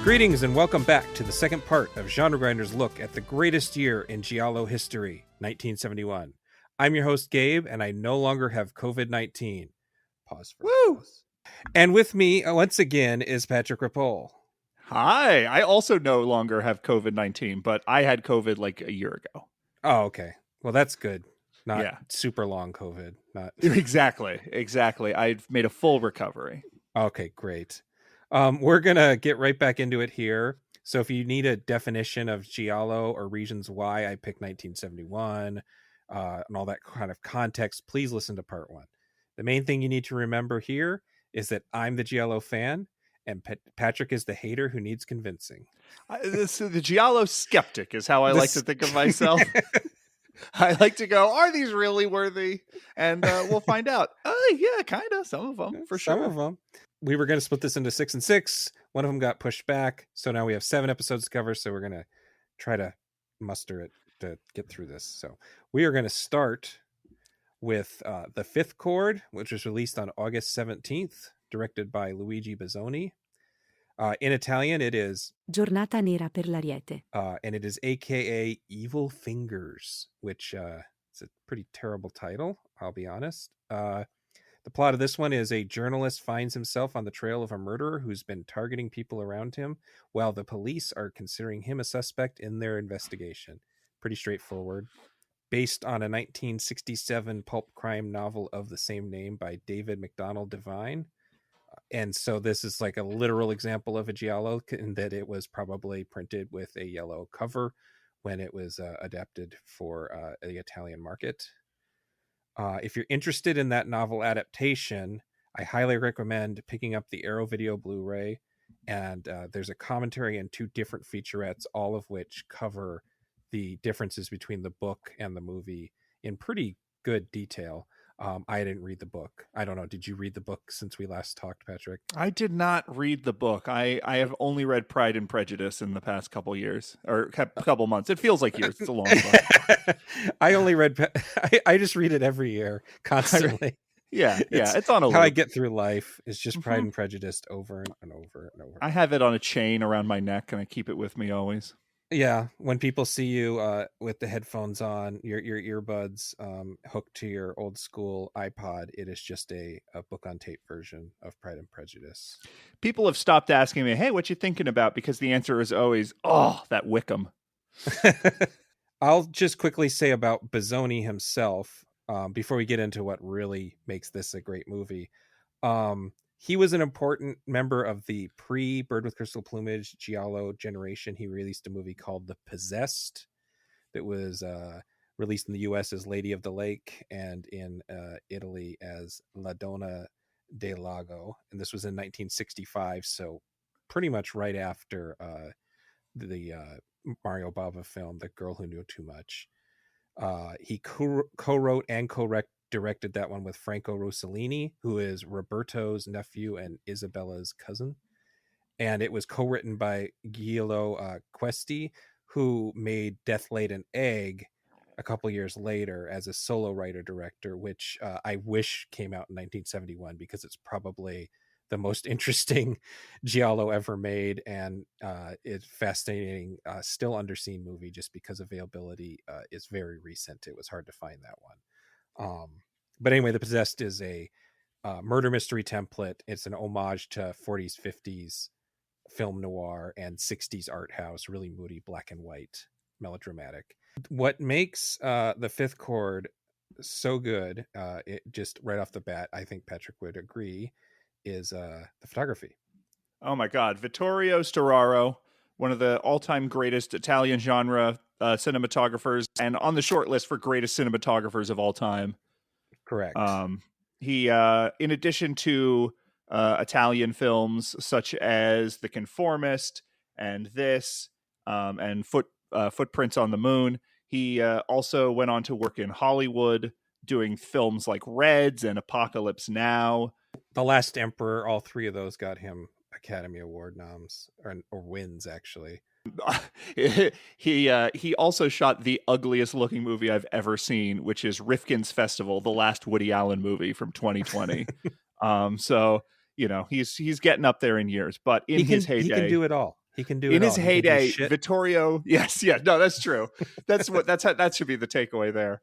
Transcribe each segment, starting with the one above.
Greetings and welcome back to the second part of Genre Grinder's look at the greatest year in Giallo history, 1971. I'm your host, Gabe, and I no longer have COVID-19. Pause for applause. And with me, once again, is Patrick Ripoll. Hi, I also no longer have COVID-19, but I had COVID like a year ago. Oh, okay. Well, that's good. Not super long COVID. Not Exactly. I've made a full recovery. Okay, great. We're going to get right back into it here. So if you need a definition of Giallo or reasons why I picked 1971 and all that kind of context, please listen to part one. The main thing you need to remember here is that I'm the Giallo fan and Patrick is the hater who needs convincing. The Giallo skeptic is how I like to think of myself. I like to go, are these really worthy? And we'll find out. Yeah, kind of. Some of them, for sure. Some of them. We were going to split this into 6 and 6. One of them got pushed back. So now we have 7 episodes to cover. So we're going to try to muster it to get through this. So we are going to start with The Fifth Chord, which was released on August 17th, directed by Luigi Bazzoni. In Italian, it is Giornata nera per l'Ariete. And it is AKA Evil Fingers, which is a pretty terrible title, I'll be honest. The plot of this one is a journalist finds himself on the trail of a murderer who's been targeting people around him while the police are considering him a suspect in their investigation. Pretty straightforward. Based on a 1967 pulp crime novel of the same name by David MacDonald Devine. And so this is like a literal example of a Giallo in that it was probably printed with a yellow cover when it was adapted for the Italian market. If you're interested in that novel adaptation, I highly recommend picking up the Arrow Video Blu-ray. And there's a commentary and 2 different featurettes, all of which cover the differences between the book and the movie in pretty good detail. I didn't read the book. I don't know. Did you read the book since we last talked, Patrick? I did not read the book. I have only read Pride and Prejudice in the past couple years or couple months. It feels like years. It's a long book. I only read. I just read it every year, constantly. Yeah. It's on a how loop. I get through life is just Pride and Prejudice over and over and over. I have it on a chain around my neck, and I keep it with me always. Yeah, when people see you with the headphones on, your earbuds hooked to your old school iPod, it is just a book on tape version of Pride and Prejudice. People have stopped asking me, hey, what you thinking about? Because the answer is always, oh, that Wickham. I'll just quickly say about Bazzoni himself before we get into what really makes this a great movie. He was an important member of the pre-Bird with Crystal Plumage Giallo generation. He released a movie called The Possessed that was released in the U.S. as Lady of the Lake and in Italy as La Donna del Lago. And this was in 1965, so pretty much right after the Mario Bava film, The Girl Who Knew Too Much. He co-wrote and directed that one with Franco Rossellini, who is Roberto's nephew and Isabella's cousin. And it was co-written by Giulio Questi, who made Death Laid an Egg a couple years later as a solo writer-director, which I wish came out in 1971 because it's probably the most interesting Giallo ever made. And it's fascinating, still underseen movie just because availability is very recent. It was hard to find that one. But anyway, The Possessed is a murder mystery template. It's an homage to 40s, 50s film noir and 60s art house, really moody, black and white, melodramatic. What makes The Fifth Chord so good, it just right off the bat, I think Patrick would agree, is the photography. Oh my God. Vittorio Storaro, one of the all-time greatest Italian genre cinematographers, and on the short list for greatest cinematographers of all time. Correct. He, in addition to Italian films such as The Conformist and this, and Footprints on the Moon, he also went on to work in Hollywood, doing films like Reds and Apocalypse Now. The Last Emperor, all 3 of those got him Academy Award noms or wins, actually. He also shot the ugliest looking movie I've ever seen, which is Rifkin's Festival, the last Woody Allen movie from 2020. So, you know, he's getting up there in years, but in his heyday, he can do it all. He can do In it his all. He can do heyday, shit. Vittorio, yes, yeah, no, that's true. That should be the takeaway there.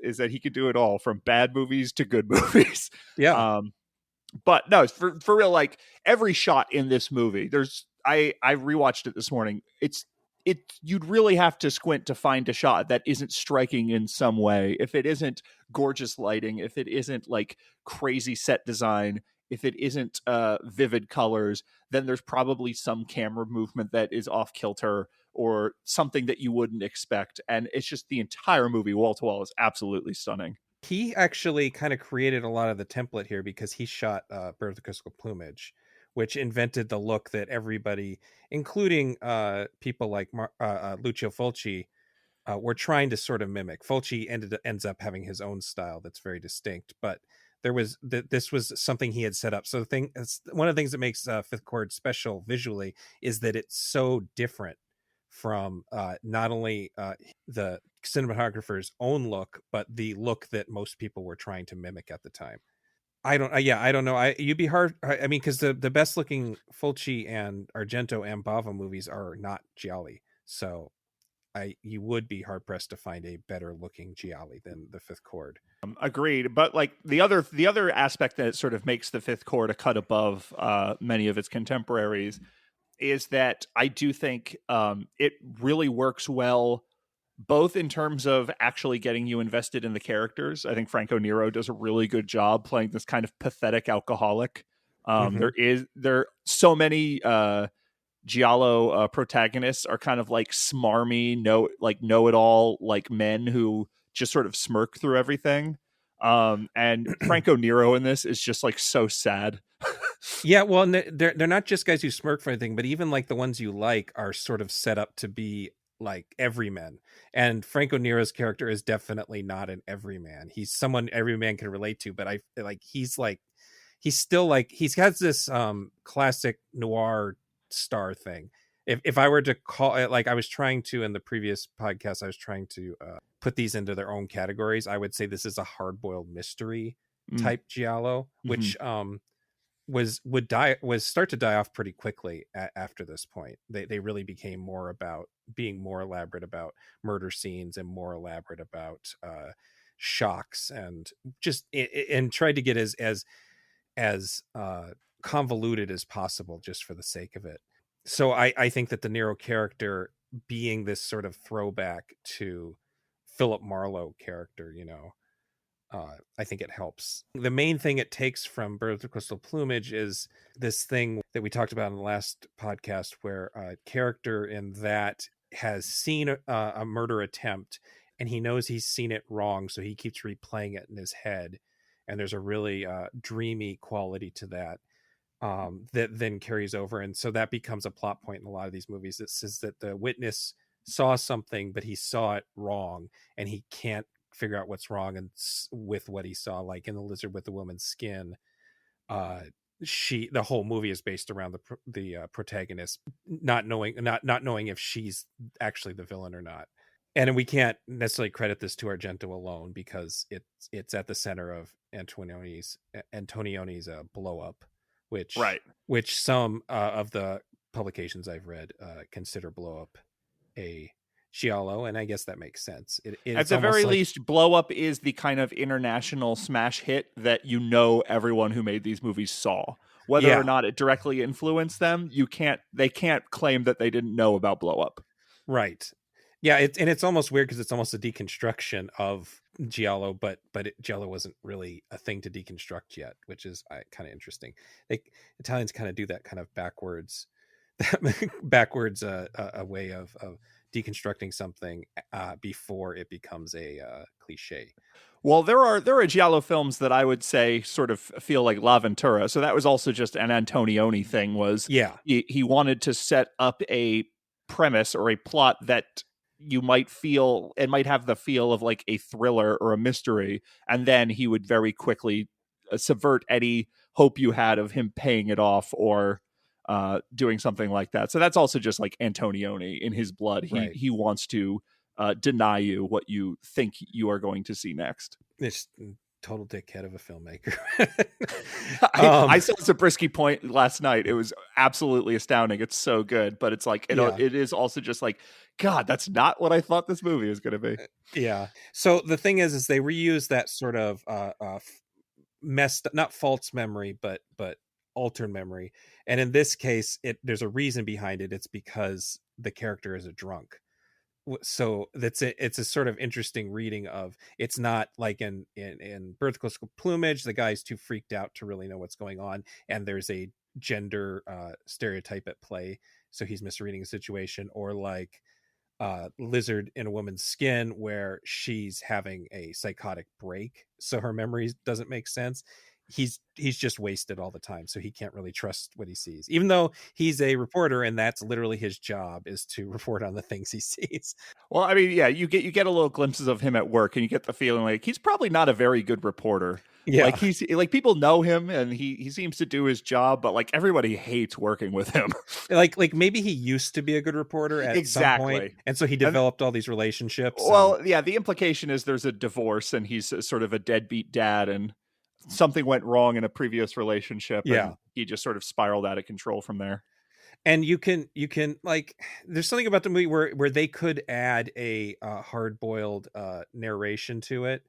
Is that he could do it all, from bad movies to good movies. Yeah. But no, for real, like every shot in this movie, I rewatched it this morning. You'd really have to squint to find a shot that isn't striking in some way. If it isn't gorgeous lighting, if it isn't like crazy set design, if it isn't vivid colors, then there's probably some camera movement that is off kilter or something that you wouldn't expect. And it's just the entire movie, wall to wall, is absolutely stunning. He actually kind of created a lot of the template here because he shot Bird of the Crystal Plumage, which invented the look that everybody, including people like Lucio Fulci, were trying to sort of mimic. Fulci ends up having his own style that's very distinct, but this was something he had set up. So one of the things that makes Fifth Chord special visually is that it's so different from not only the cinematographer's own look, but the look that most people were trying to mimic at the time. I don't know. You'd be hard. I mean, because the best looking Fulci and Argento and Bava movies are not Gialli, so you would be hard pressed to find a better looking Gialli than the Fifth Chord. Agreed. But like the other aspect that sort of makes the Fifth Chord a cut above many of its contemporaries is that I do think it really works well, both in terms of actually getting you invested in the characters. I think Franco Nero does a really good job playing this kind of pathetic alcoholic. There are so many Giallo protagonists are kind of like smarmy, know-it-all, like men who just sort of smirk through everything. And Franco Nero in this is just like so sad. Yeah, well, they're not just guys who smirk for anything, but even like the ones you like are sort of set up to be like everymen. And Franco Nero's character is definitely not an everyman. He's someone every man can relate to, but he's still like he has this classic noir star thing. If I were to call it, like I was trying to in the previous podcast, I was trying to put these into their own categories. I would say this is a hard-boiled mystery type giallo, which was start to die off pretty quickly after this point. They really became more about being more elaborate about murder scenes and more elaborate about shocks, and just and tried to get as convoluted as possible just for the sake of it. So I think that the Nero character being this sort of throwback to Philip Marlowe character, I think it helps. The main thing it takes from Bird of the Crystal Plumage is this thing that we talked about in the last podcast, where a character in that has seen a murder attempt and he knows he's seen it wrong, so he keeps replaying it in his head. And there's a really dreamy quality to that that then carries over. And so that becomes a plot point in a lot of these movies. It says that the witness saw something, but he saw it wrong, and he can't figure out what's wrong and with what he saw. Like in The Lizard with the Woman's Skin, the whole movie is based around the protagonist not knowing if she's actually the villain or not. And we can't necessarily credit this to Argento alone, because it's at the center of Antonione's blow up, which some of the publications I've read consider blow up a giallo, and I guess that makes sense. At the very least, Blow Up is the kind of international smash hit that everyone who made these movies saw. Whether or not it directly influenced them, they can't claim that they didn't know about Blow Up. Right. Yeah, it's almost weird because it's almost a deconstruction of giallo, but giallo wasn't really a thing to deconstruct yet, which is kind of interesting. Italians kind of do that kind of backwards a way of deconstructing something before it becomes a cliche. Well, there are giallo films that I would say sort of feel like La Ventura. So that was also just an Antonioni thing. He wanted to set up a premise or a plot that you might feel, it might have the feel of like a thriller or a mystery, and then he would very quickly subvert any hope you had of him paying it off or doing something like that. So that's also just like Antonioni in his blood. He wants to deny you what you think you are going to see next. It's total dickhead of a filmmaker. I saw Zabriskie Point last night. It was absolutely astounding. It's so good, but it's like it is also just like, God, that's not what I thought this movie was going to be. Yeah. So the thing is they reuse that sort of messed, not false memory, but altered memory. And in this case, there's a reason behind it. It's because the character is a drunk. So it's a sort of interesting reading of, it's not like in Vertical Plumage, the guy's too freaked out to really know what's going on, and there's a gender stereotype at play, so he's misreading a situation. Or like Lizard in a Woman's Skin, where she's having a psychotic break, so her memory doesn't make sense. He's just wasted all the time, so he can't really trust what he sees, even though he's a reporter and that's literally his job, is to report on the things he sees. Well, I mean, yeah, you get a little glimpses of him at work, and you get the feeling like he's probably not a very good reporter. Yeah, Like he's like, people know him and he seems to do his job, but like everybody hates working with him. like maybe he used to be a good reporter at some point, and so he developed all these relationships. Well, yeah, the implication is there's a divorce and he's sort of a deadbeat dad, and something went wrong in a previous relationship, Yeah. and he just sort of spiraled out of control from there. And you can like, there's something about the movie where they could add a hard-boiled narration to it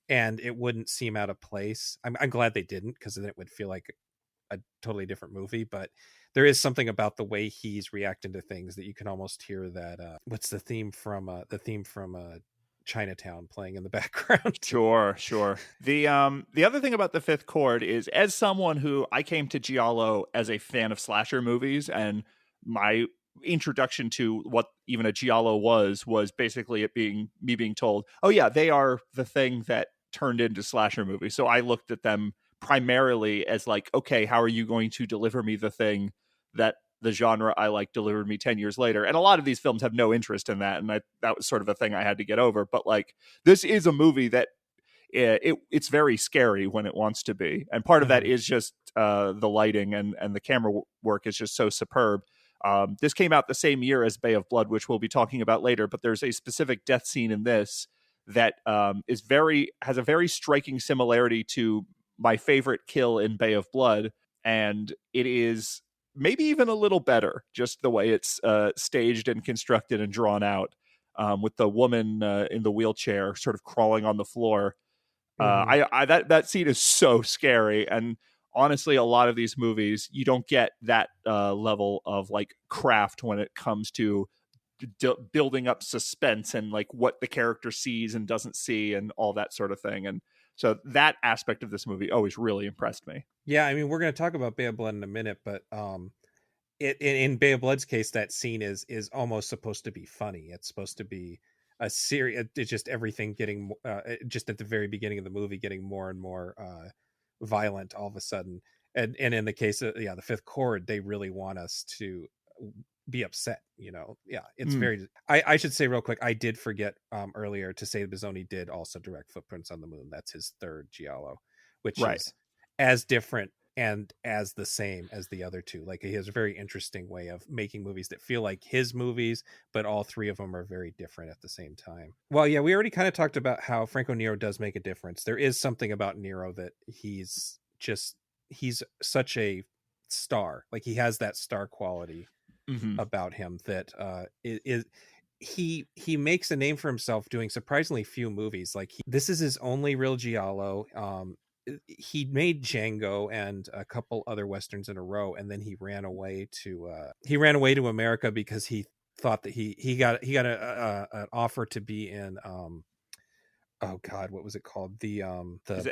and it wouldn't seem out of place. I'm glad they didn't, because then it would feel like a totally different movie. But there is something about the way he's reacting to things that you can almost hear that what's the theme from Chinatown playing in the background. Sure. The other thing about the Fifth Chord is, as someone who, I came to Giallo as a fan of slasher movies, and my introduction to what even a Giallo was basically it being me being told, oh yeah, they are the thing that turned into slasher movies. So I looked at them primarily as like, okay, how are you going to deliver me the thing that the genre I like delivered me 10 years later? And a lot of these films have no interest in that, and that was sort of a thing I had to get over. But like, this is a movie that it's very scary when it wants to be, and part of that is just the lighting and the camera work is just so superb. This came out the same year as Bay of Blood, which we'll be talking about later, but there's a specific death scene in this that has a very striking similarity to my favorite kill in Bay of Blood, and it is maybe even a little better, just the way it's staged and constructed and drawn out, with the woman in the wheelchair sort of crawling on the floor. That scene is so scary, and honestly, a lot of these movies, you don't get that level of like craft when it comes to building up suspense and like what the character sees and doesn't see and all that sort of thing. And so that aspect of this movie always really impressed me. Yeah, I mean, we're going to talk about Bay of Blood in a minute, but in Bay of Blood's case, that scene is almost supposed to be funny. It's supposed to be a serious. It's just everything getting just at the very beginning of the movie getting more and more violent all of a sudden. And in the case of the Fifth Chord, they really want us to be upset. It's very. I should say real quick, I did forget earlier to say Bizzoni did also direct Footprints on the Moon. That's his third Giallo, which is as different and as the same as the other two. Like, he has a very interesting way of making movies that feel like his movies, but all three of them are very different at the same time. Well, yeah, we already kind of talked about how Franco Nero does make a difference. There is something about Nero that he's such a star. Like, he has that star quality about him that he makes a name for himself doing surprisingly few movies. Like, this is his only real Giallo. He made Django and a couple other westerns in a row, and then he ran away to America because he thought that he got an offer to be in oh god, what was it called, the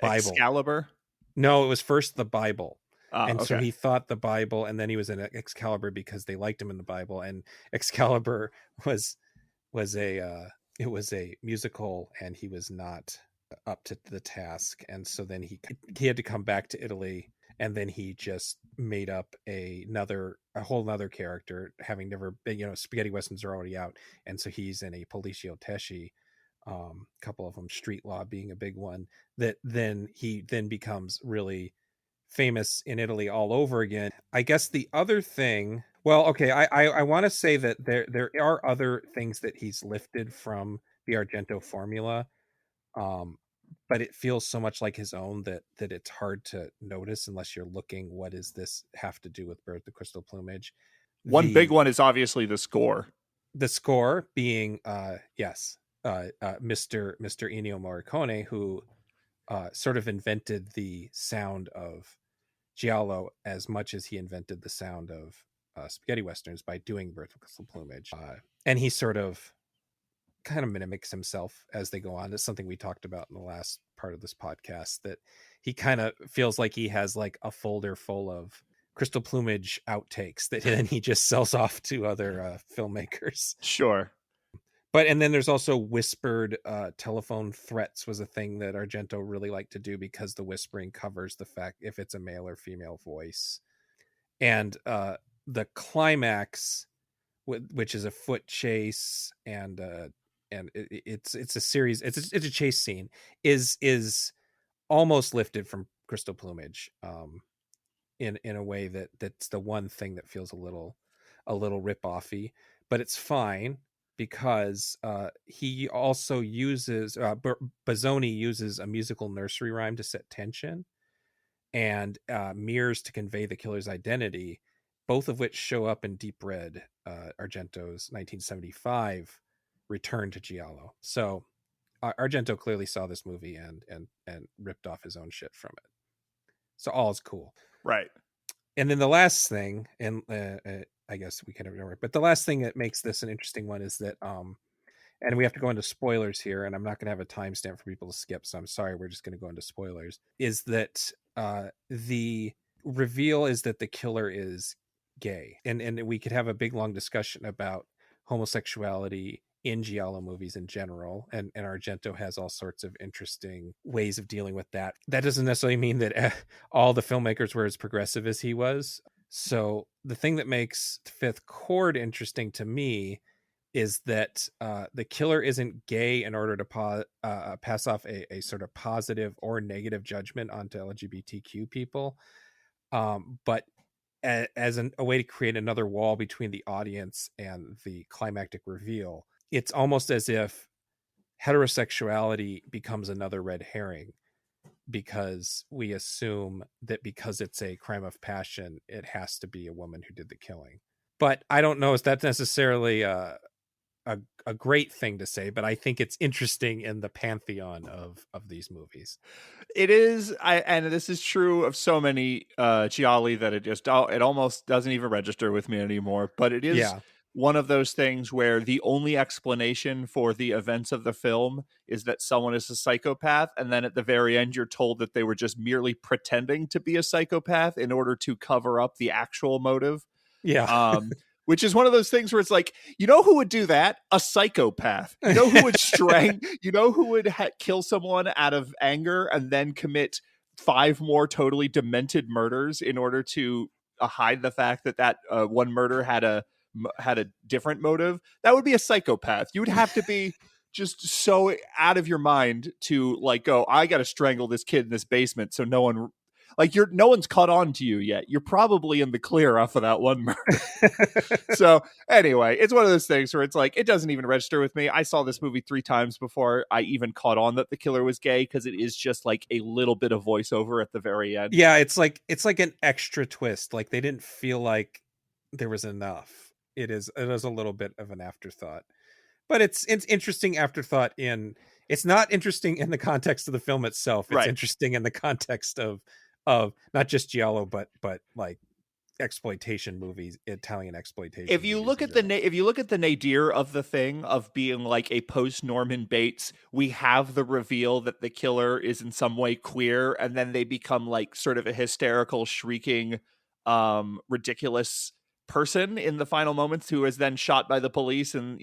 Bible. Excalibur? No, it was first the Bible. Okay. So he thought the Bible, and then he was in Excalibur because they liked him in the Bible, and Excalibur was a musical, and he was not up to the task, and so then he had to come back to Italy, and then he just made up a whole nother character, having never been, spaghetti westerns are already out, and so he's in a Policio Tesci, couple of them, Street Law being a big one, that then he becomes really famous in Italy all over again. I guess the other thing, well, okay, I want to say that there are other things that he's lifted from the Argento formula. but it feels so much like his own that it's hard to notice unless you're looking, what does this have to do with Bird the Crystal Plumage? One big one is obviously the score. The score being Mr. Ennio Morricone, who sort of invented the sound of Giallo as much as he invented the sound of spaghetti westerns by doing Bird of Crystal Plumage. And he sort of kind of mimics himself as they go on. It's something we talked about in the last part of this podcast, that he kind of feels like he has like a folder full of Crystal Plumage outtakes that then he just sells off to other filmmakers. Sure. But and then there's also whispered telephone threats was a thing that Argento really liked to do, because the whispering covers the fact if it's a male or female voice. And the climax, which is a foot chase, and it's a series, it's a chase scene, is almost lifted from Crystal Plumage, in a way that's the one thing that feels a little rip-offy, but it's fine, because he also uses Bazzoni uses a musical nursery rhyme to set tension, and mirrors to convey the killer's identity, both of which show up in Deep Red, Argento's 1975 return to Giallo. So Argento clearly saw this movie and ripped off his own shit from it. So all is cool. Right. And then the last thing, and I guess we can ignore it, but the last thing that makes this an interesting one is that, and we have to go into spoilers here, and I'm not going to have a timestamp for people to skip, so I'm sorry, we're just going to go into spoilers, is that the reveal is that the killer is gay. And we could have a big, long discussion about homosexuality in Giallo movies in general, and Argento has all sorts of interesting ways of dealing with that. That doesn't necessarily mean that all the filmmakers were as progressive as he was. So the thing that makes Fifth Chord interesting to me is that the killer isn't gay in order to pass off a sort of positive or negative judgment onto LGBTQ people, but as a way to create another wall between the audience and the climactic reveal. It's almost as if heterosexuality becomes another red herring, because we assume that because it's a crime of passion, it has to be a woman who did the killing. But I don't know if that's necessarily a great thing to say, but I think it's interesting in the pantheon of these movies. It is, and this is true of so many Gialli that it almost doesn't even register with me anymore. But it is one of those things where the only explanation for the events of the film is that someone is a psychopath, and then at the very end you're told that they were just merely pretending to be a psychopath in order to cover up the actual motive. Yeah. Which is one of those things where it's like, you know who would do that? A psychopath. You know who would you know who would kill someone out of anger and then commit 5 more totally demented murders in order to hide the fact that one murder had a different motive? That would be a psychopath. You would have to be just so out of your mind to like go, I got to strangle this kid in this basement so no one... Like no one's caught on to you yet. You're probably in the clear off of that one murder. So anyway, it's one of those things where it's like, it doesn't even register with me. I saw this movie 3 times before I even caught on that the killer was gay, because it is just like a little bit of voiceover at the very end. Yeah, it's like an extra twist. Like they didn't feel like there was enough. It is a little bit of an afterthought. But it's interesting afterthought it's not interesting in the context of the film itself. It's interesting in the context of not just Giallo, but like exploitation movies, Italian exploitation. If you look at the nadir of the thing of being like a post Norman Bates, we have the reveal that the killer is in some way queer, and then they become like sort of a hysterical, shrieking, ridiculous person in the final moments, who is then shot by the police, and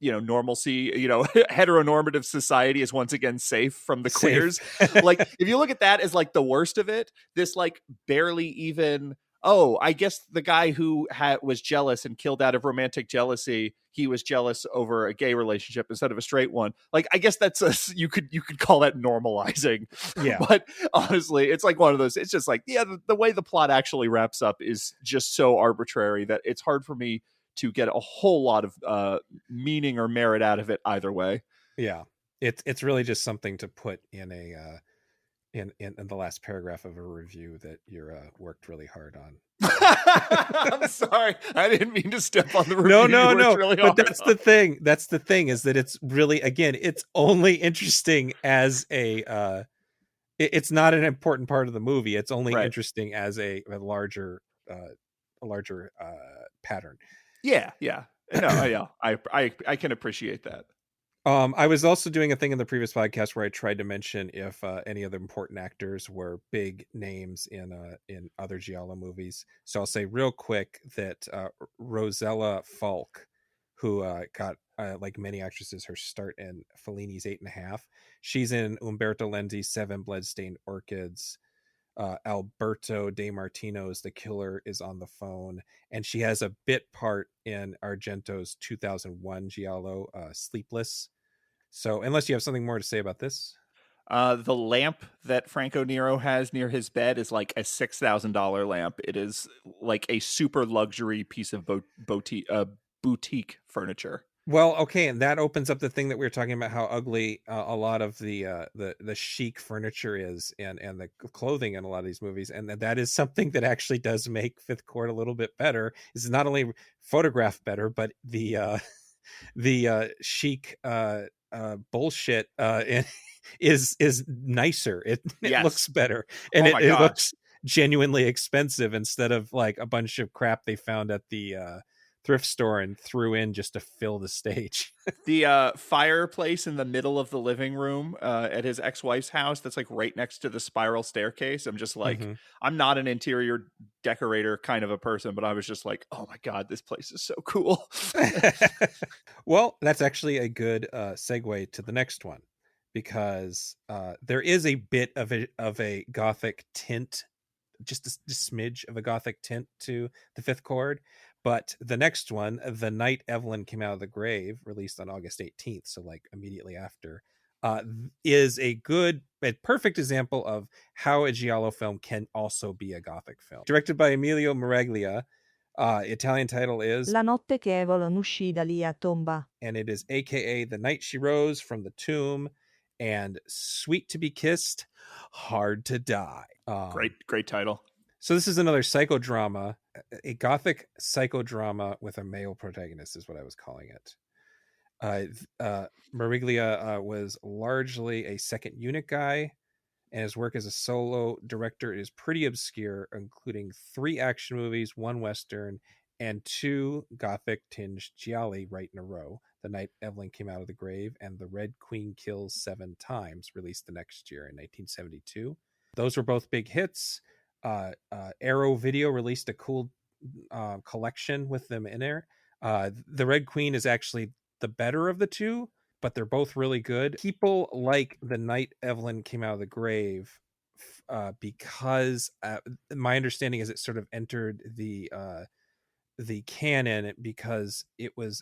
normalcy, heteronormative society is once again safe from the queers. Like, if you look at that as like the worst of it, this like barely even, I guess the guy who was jealous and killed out of romantic jealousy, he was jealous over a gay relationship instead of a straight one. Like, I guess that's you could call that normalizing. Yeah. But honestly, it's like one of those, it's just like, the way the plot actually wraps up is just so arbitrary that it's hard for me to get a whole lot of meaning or merit out of it either way. Yeah. It's really just something to put in a in the last paragraph of a review that you're worked really hard on. I'm sorry, I didn't mean to step on the review. No. Really But hard that's the thing. That's the thing, is that it's really, again, it's only interesting as a it's not an important part of the movie. It's only Right. interesting as a larger pattern. Yeah. No, yeah, I can appreciate that. I was also doing a thing in the previous podcast where I tried to mention if any other important actors were big names in other Giallo movies. So I'll say real quick that Rosella Falk, who got like many actresses her start in Fellini's 8.5. She's in Umberto Lenzi's 7 Bloodstained Orchids. Alberto De Martino's The Killer is on the Phone, and she has a bit part in Argento's 2001 Giallo, Sleepless. So, unless you have something more to say about this. The lamp that Franco Nero has near his bed is like a $6,000 lamp. It is like a super luxury piece of boutique furniture. Well, okay, and that opens up the thing that we were talking about, how ugly a lot of the chic furniture is, and the clothing in a lot of these movies, and that is something that actually does make Fifth Court a little bit better. Is not only photographed better, but the chic bullshit is nicer. It Yes. looks better, and Oh my it gosh. looks genuinely expensive instead of like a bunch of crap they found at the thrift store and threw in just to fill the stage. The fireplace in the middle of the living room at his ex-wife's house, that's like right next to the spiral staircase. I'm just like, Mhm. I'm not an interior decorator kind of a person, but I was just like, oh my God, this place is so cool. Well, that's actually a good segue to the next one, because there is a bit of a gothic tint, just a smidge of a gothic tint to the Fifth Chord. But the next one, The Night Evelyn Came Out of the Grave, released on August 18th, so like immediately after, is a perfect example of how a Giallo film can also be a gothic film. Directed by Emilio Maraglia. Italian title is La notte che Evelyn uscì da lì a tomba. And it is AKA The Night She Rose from the Tomb and Sweet to Be Kissed, Hard to Die. Great title. So this is another psychodrama, a gothic psychodrama with a male protagonist is what I was calling it. Mariglia was largely a second unit guy, and his work as a solo director is pretty obscure, including 3 action movies, 1 Western, and 2 gothic tinged gialli right in a row. The Night Evelyn Came Out of the Grave and The Red Queen Kills 7 Times, released the next year in 1972. Those were both big hits. Arrow Video released a cool collection with them in there. The Red Queen is actually the better of the 2, but they're both really good. People like The Night Evelyn Came Out of the Grave because my understanding is it sort of entered the canon because it was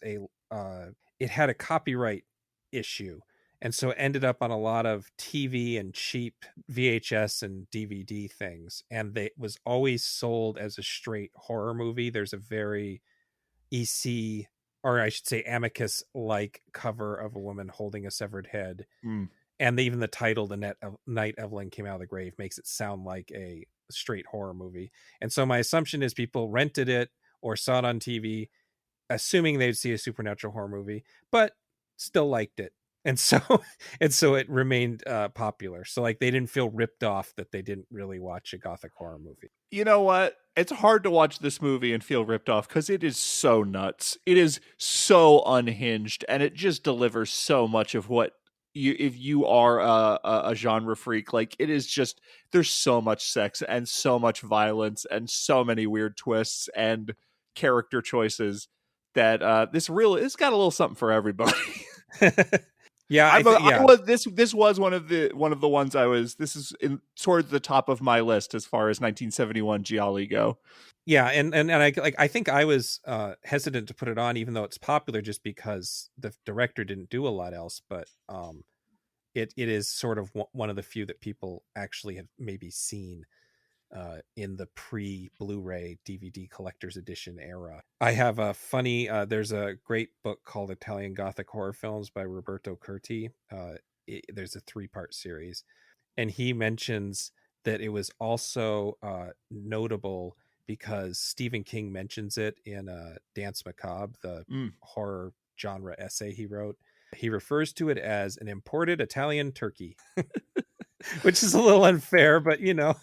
it had a copyright issue, and so it ended up on a lot of TV and cheap VHS and DVD things, and it was always sold as a straight horror movie. There's a very EC, or I should say Amicus like cover of a woman holding a severed head. And even the title, The Night Evelyn Came Out of the Grave, makes it sound like a straight horror movie. And so my assumption is people rented it or saw it on TV assuming they'd see a supernatural horror movie, but still liked it. And so it remained popular. So like they didn't feel ripped off that they didn't really watch a gothic horror movie. You know what? It's hard to watch this movie and feel ripped off because it is so nuts. It is so unhinged, and it just delivers so much of what if you are a genre freak, like it is just, there's so much sex and so much violence and so many weird twists and character choices that it's got a little something for everybody. Yeah, This was one of the ones this is in towards the top of my list as far as 1971 Gialli go. Yeah, and I think I was hesitant to put it on, even though it's popular, just because the director didn't do a lot else. But it is sort of one of the few that people actually have maybe seen. in the pre-Blu-ray DVD collector's edition era. I have a funny, there's a great book called Italian Gothic Horror Films by Roberto Curti. There's a 3-part series, and he mentions that it was also notable because Stephen King mentions it in Dance Macabre, the horror genre essay he wrote. He refers to it as an imported Italian turkey, which is a little unfair, but you know.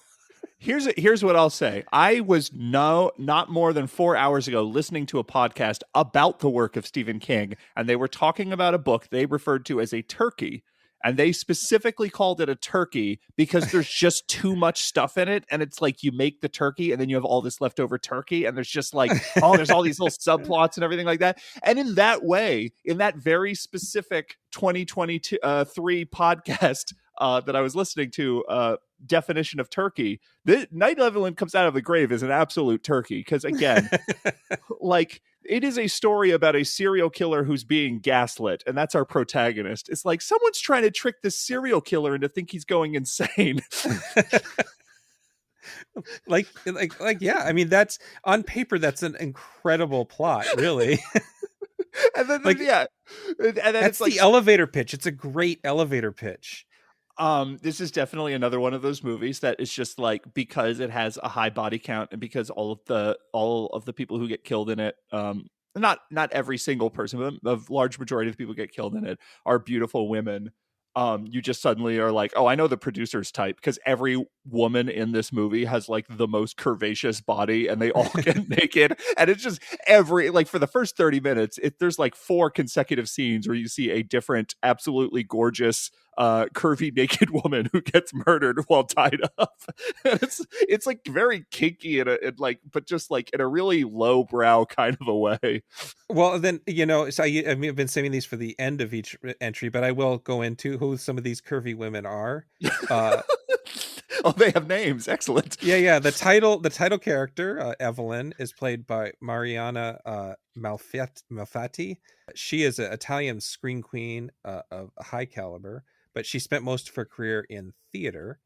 Here's what I'll say. I was not more than 4 hours ago listening to a podcast about the work of Stephen King, and they were talking about a book they referred to as a turkey. And they specifically called it a turkey because there's just too much stuff in it. And it's like you make the turkey and then you have all this leftover turkey. And there's just like, oh, there's all these little subplots and everything like that. And in that way, in that very specific 2023 podcast that I was listening to, definition of turkey, the Night Evelyn comes out of the grave is an absolute turkey. Because again, like, it is a story about a serial killer who's being gaslit, and that's our protagonist. It's like someone's trying to trick this serial killer into think he's going insane. like yeah, I mean, that's on paper, that's an incredible plot, really. And then like, yeah, and then that's it's like the elevator pitch. It's a great elevator pitch. This is definitely another one of those movies that is just like, because it has a high body count and because all of the people who get killed in it, not every single person, but a large majority of the people who get killed in it are beautiful women. You just suddenly are like, oh, I know the producer's type, because every woman in this movie has like the most curvaceous body and they all get naked. And it's just for the first 30 minutes, there's like 4 consecutive scenes where you see a different, absolutely gorgeous, curvy naked woman who gets murdered while tied up. And it's like very kinky but just like in a really lowbrow kind of a way. Well, then, you know, so I've been saving these for the end of each entry, but I will go into who some of these curvy women are. Oh, they have names. Excellent. Yeah. The title character, Evelyn, is played by Mariana Malfatti. She is an Italian screen queen of a high caliber, but she spent most of her career in theater.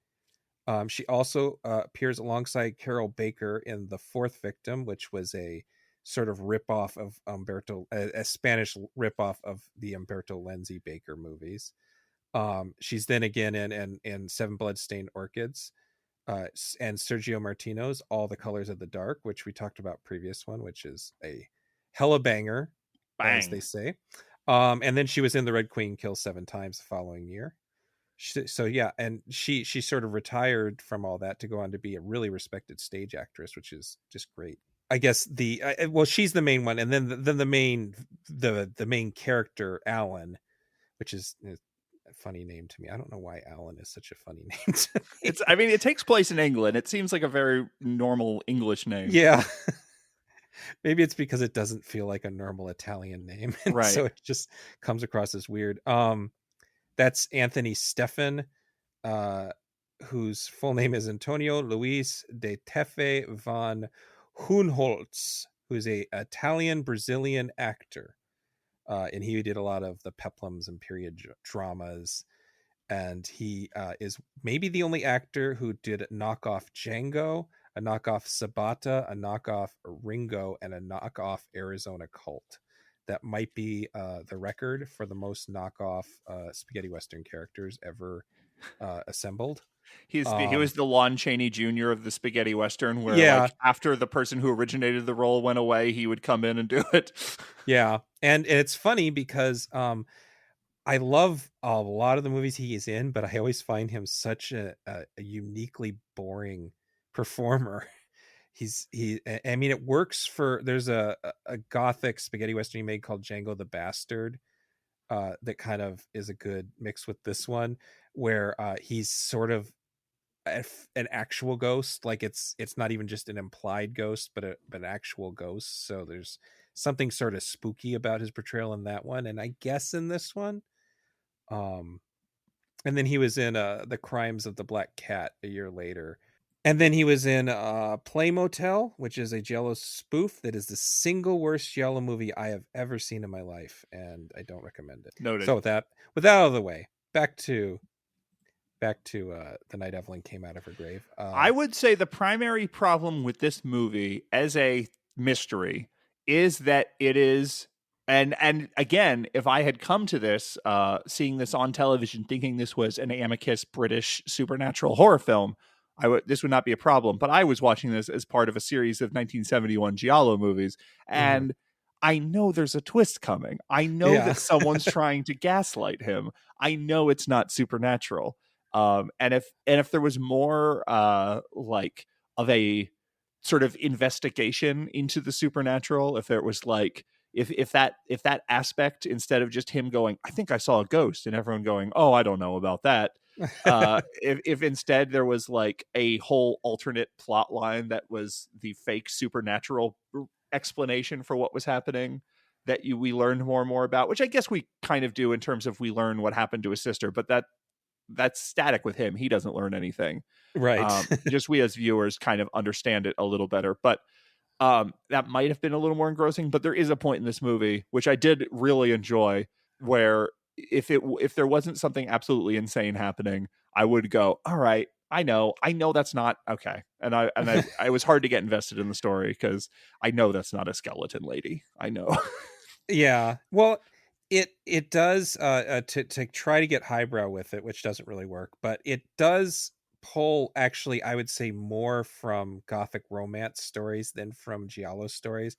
She also appears alongside Carol Baker in The Fourth Victim, which was a sort of ripoff of a Spanish ripoff of the Umberto Lenzi Baker movies. She's then again in Seven Bloodstained Orchids, and Sergio Martino's All the Colors of the Dark, which we talked about previous one, which is a hella banger, as they say. And then she was in The Red Queen Kills 7 Times the following year. So yeah, and she sort of retired from all that to go on to be a really respected stage actress, which is just great. I guess she's the main one, and then the main character, Alan, which is a funny name to me. I don't know why Alan is such a funny name to me. It takes place in England. It seems like a very normal English name. Yeah. Maybe it's because it doesn't feel like a normal Italian name, right? So it just comes across as weird. That's Anthony Stefan, whose full name is Antonio Luis de Tefe van Hoenholtz, who's a Italian Brazilian actor, and he did a lot of the peplums and period dramas. And he is maybe the only actor who did a knockoff Django, a knockoff Sabata, a knockoff Ringo, and a knockoff Arizona Cult. That might be the record for the most knockoff spaghetti Western characters ever assembled. He was the Lon Chaney Jr. of the spaghetti Western, where like, after the person who originated the role went away, he would come in and do it. Yeah. And it's funny because I love a lot of the movies he is in, but I always find him such a uniquely boring performer. I mean, it works for, there's a gothic spaghetti Western he made called Django the Bastard that kind of is a good mix with this one, where he's sort of an actual ghost. Like it's not even just an implied ghost, but an actual ghost. So there's something sort of spooky about his portrayal in that one, and I guess in this one. And then he was in The Crimes of the Black Cat a year later. And then he was in Play Motel, which is a Giallo spoof that is the single worst Giallo movie I have ever seen in my life, and I don't recommend it. Noted. So with that out of the way, back to back to the night Evelyn came out of her grave. I would say the primary problem with this movie as a mystery is that it is, and again, if I had come to this seeing this on television thinking this was an amicus British supernatural horror film, this would not be a problem. But I was watching this as part of a series of 1971 Giallo movies, and I know there's a twist coming. I know that someone's trying to gaslight him. I know it's not supernatural. And if there was more like of a sort of investigation into the supernatural, if there was like if that aspect, instead of just him going, I think I saw a ghost, and everyone going, oh, I don't know about that, if instead there was like a whole alternate plot line that was the fake supernatural explanation for what was happening, that we learned more and more about, which I guess we kind of do in terms of we learn what happened to his sister, but that's static with him. He doesn't learn anything. Right. Just we as viewers kind of understand it a little better. But that might have been a little more engrossing. But there is a point in this movie, which I did really enjoy, where if there wasn't something absolutely insane happening, I would go, all right, I know that's not okay. And I was hard to get invested in the story because I know that's not a skeleton lady. I know. Yeah. Well, it does to try to get highbrow with it, which doesn't really work, but it does pull, actually, I would say, more from Gothic romance stories than from Giallo stories.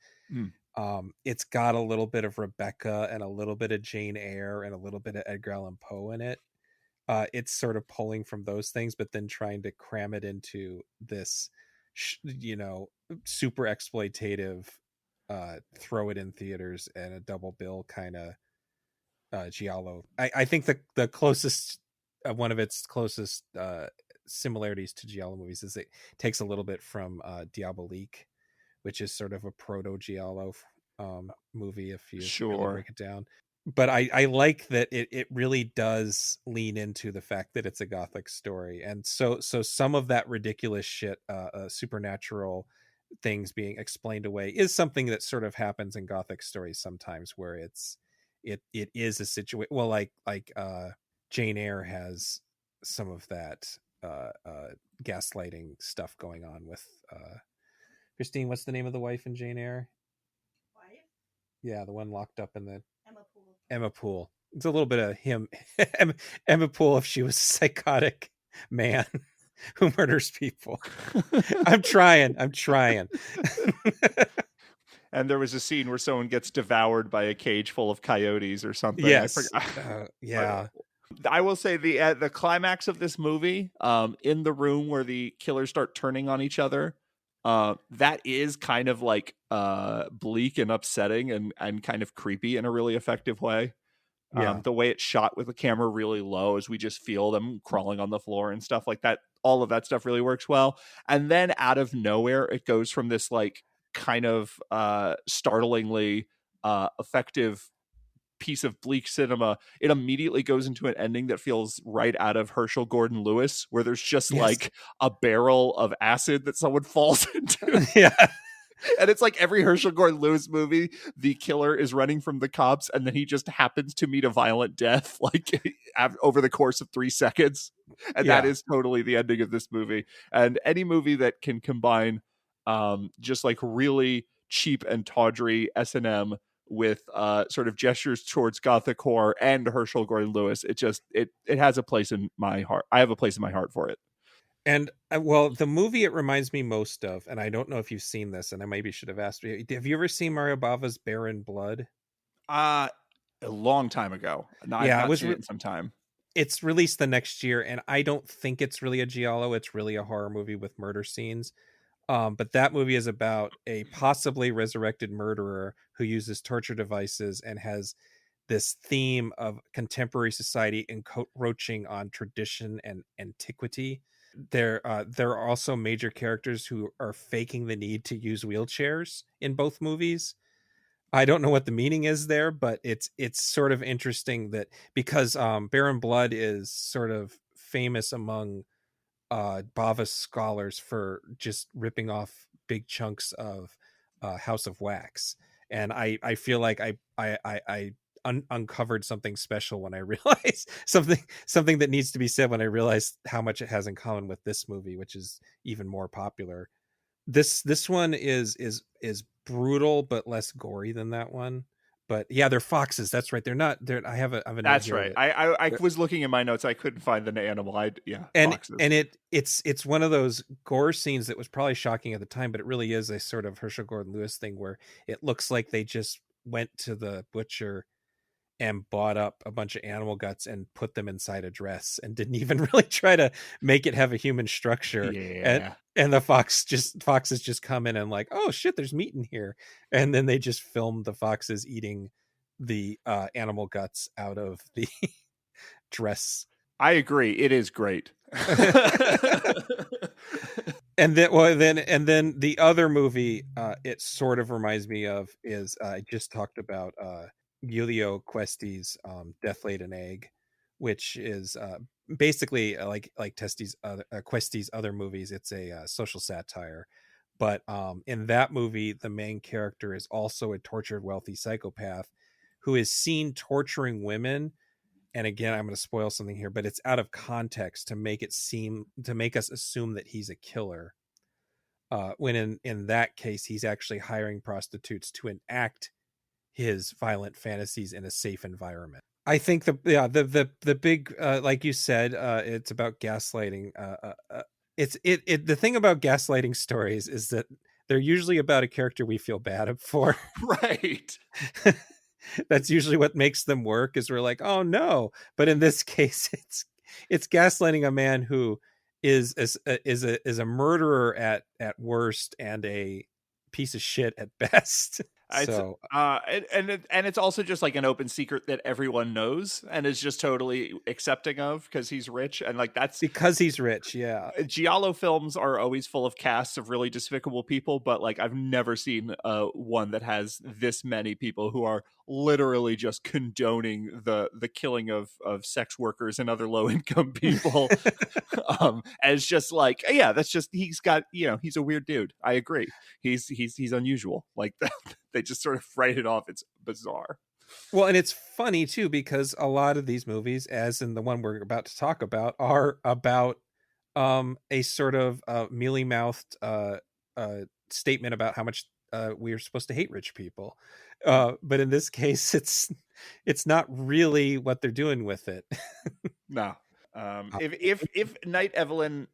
It's got a little bit of Rebecca and a little bit of Jane Eyre and a little bit of Edgar Allan Poe in it. It's sort of pulling from those things, but then trying to cram it into this, super exploitative, throw it in theaters and a double bill kind of Giallo. I think the closest, one of its closest similarities to Giallo movies is it takes a little bit from Diabolique, which is sort of a proto Giallo movie if you really break it down. But I like that it really does lean into the fact that it's a Gothic story, and so some of that ridiculous shit, supernatural things being explained away, is something that sort of happens in Gothic stories sometimes, where it is a situation. Well, like Jane Eyre has some of that gaslighting stuff going on with Christine. What's the name of the wife in Jane Eyre? Wife? Yeah, the one locked up in the Emma Poole. It's a little bit of him. Emma Poole, if she was a psychotic man who murders people. I'm trying. And there was a scene where someone gets devoured by a cage full of coyotes or something. Yes. Yeah. I will say the climax of this movie, in the room where the killers start turning on each other, that is kind of like bleak and upsetting and kind of creepy in a really effective way. The way it's shot with the camera really low, as we just feel them crawling on the floor and stuff like that. All of that stuff really works well. And then out of nowhere, it goes from this like kind of startlingly effective piece of bleak cinema. It immediately goes into an ending that feels right out of Herschel Gordon Lewis, where there's just like a barrel of acid that someone falls into. Yeah. And it's like every Herschel Gordon Lewis movie, the killer is running from the cops and then he just happens to meet a violent death like over the course of 3 seconds. And that is totally the ending of this movie. And any movie that can combine just like really cheap and tawdry S&M with sort of gestures towards Gothic horror and Herschel Gordon Lewis, it has a place in my heart. I have a place in my heart for it. And well, the movie it reminds me most of, and I don't know if you've seen this, and I maybe should have asked you, have you ever seen Mario Bava's Barren Blood? A long time ago. No, I've not seen it in some time. It's released the next year, and I don't think it's really a giallo. It's really a horror movie with murder scenes. But that movie is about a possibly resurrected murderer who uses torture devices and has this theme of contemporary society encroaching on tradition and antiquity. There are also major characters who are faking the need to use wheelchairs in both movies. I don't know what the meaning is there, but it's sort of interesting that because Barren Blood is sort of famous among Bava scholars for just ripping off big chunks of House of Wax, and I feel like I uncovered something special when I realized something that needs to be said when I realized how much it has in common with this movie, which is even more popular. This one is brutal but less gory than that one. But yeah, they're foxes. That's right. They're not. They're. I have a note That's here right. that I was looking in my notes. I couldn't find the animal. Foxes. and it's one of those gore scenes that was probably shocking at the time, but it really is a sort of Herschel Gordon Lewis thing where it looks like they just went to the butcher and bought up a bunch of animal guts and put them inside a dress and didn't even really try to make it have a human structure. Yeah. And the foxes just come in and like, oh shit, there's meat in here. And then they just filmed the foxes eating the animal guts out of the dress. I agree. It is great. And then the other movie it sort of reminds me of is I just talked about Giulio Questi's Death Laid an Egg, which is basically like Questi's other movies. It's a social satire, but in that movie the main character is also a tortured wealthy psychopath who is seen torturing women. And again, I'm going to spoil something here, but it's out of context to make us assume that he's a killer. When in that case, he's actually hiring prostitutes to enact his violent fantasies in a safe environment. I think the big like you said, it's about gaslighting. The thing about gaslighting stories is that they're usually about a character we feel bad for. Right. That's usually what makes them work, is we're like, oh no. But in this case, it's gaslighting a man who is a murderer at worst and a piece of shit at best. So and it's also just like an open secret that everyone knows and is just totally accepting of because he's rich, and like that's because he's rich. Yeah, Giallo films are always full of casts of really despicable people, but like I've never seen one that has this many people who are literally just condoning the killing of sex workers and other low income people. As just like, yeah, that's just, he's got, he's a weird dude. I agree. He's unusual. Like they just sort of write it off. It's bizarre. Well, and it's funny too, because a lot of these movies, as in the one we're about to talk about, are about a sort of mealy-mouthed statement about how much we're supposed to hate rich people. But in this case, it's not really what they're doing with it. No. If Night Evelyn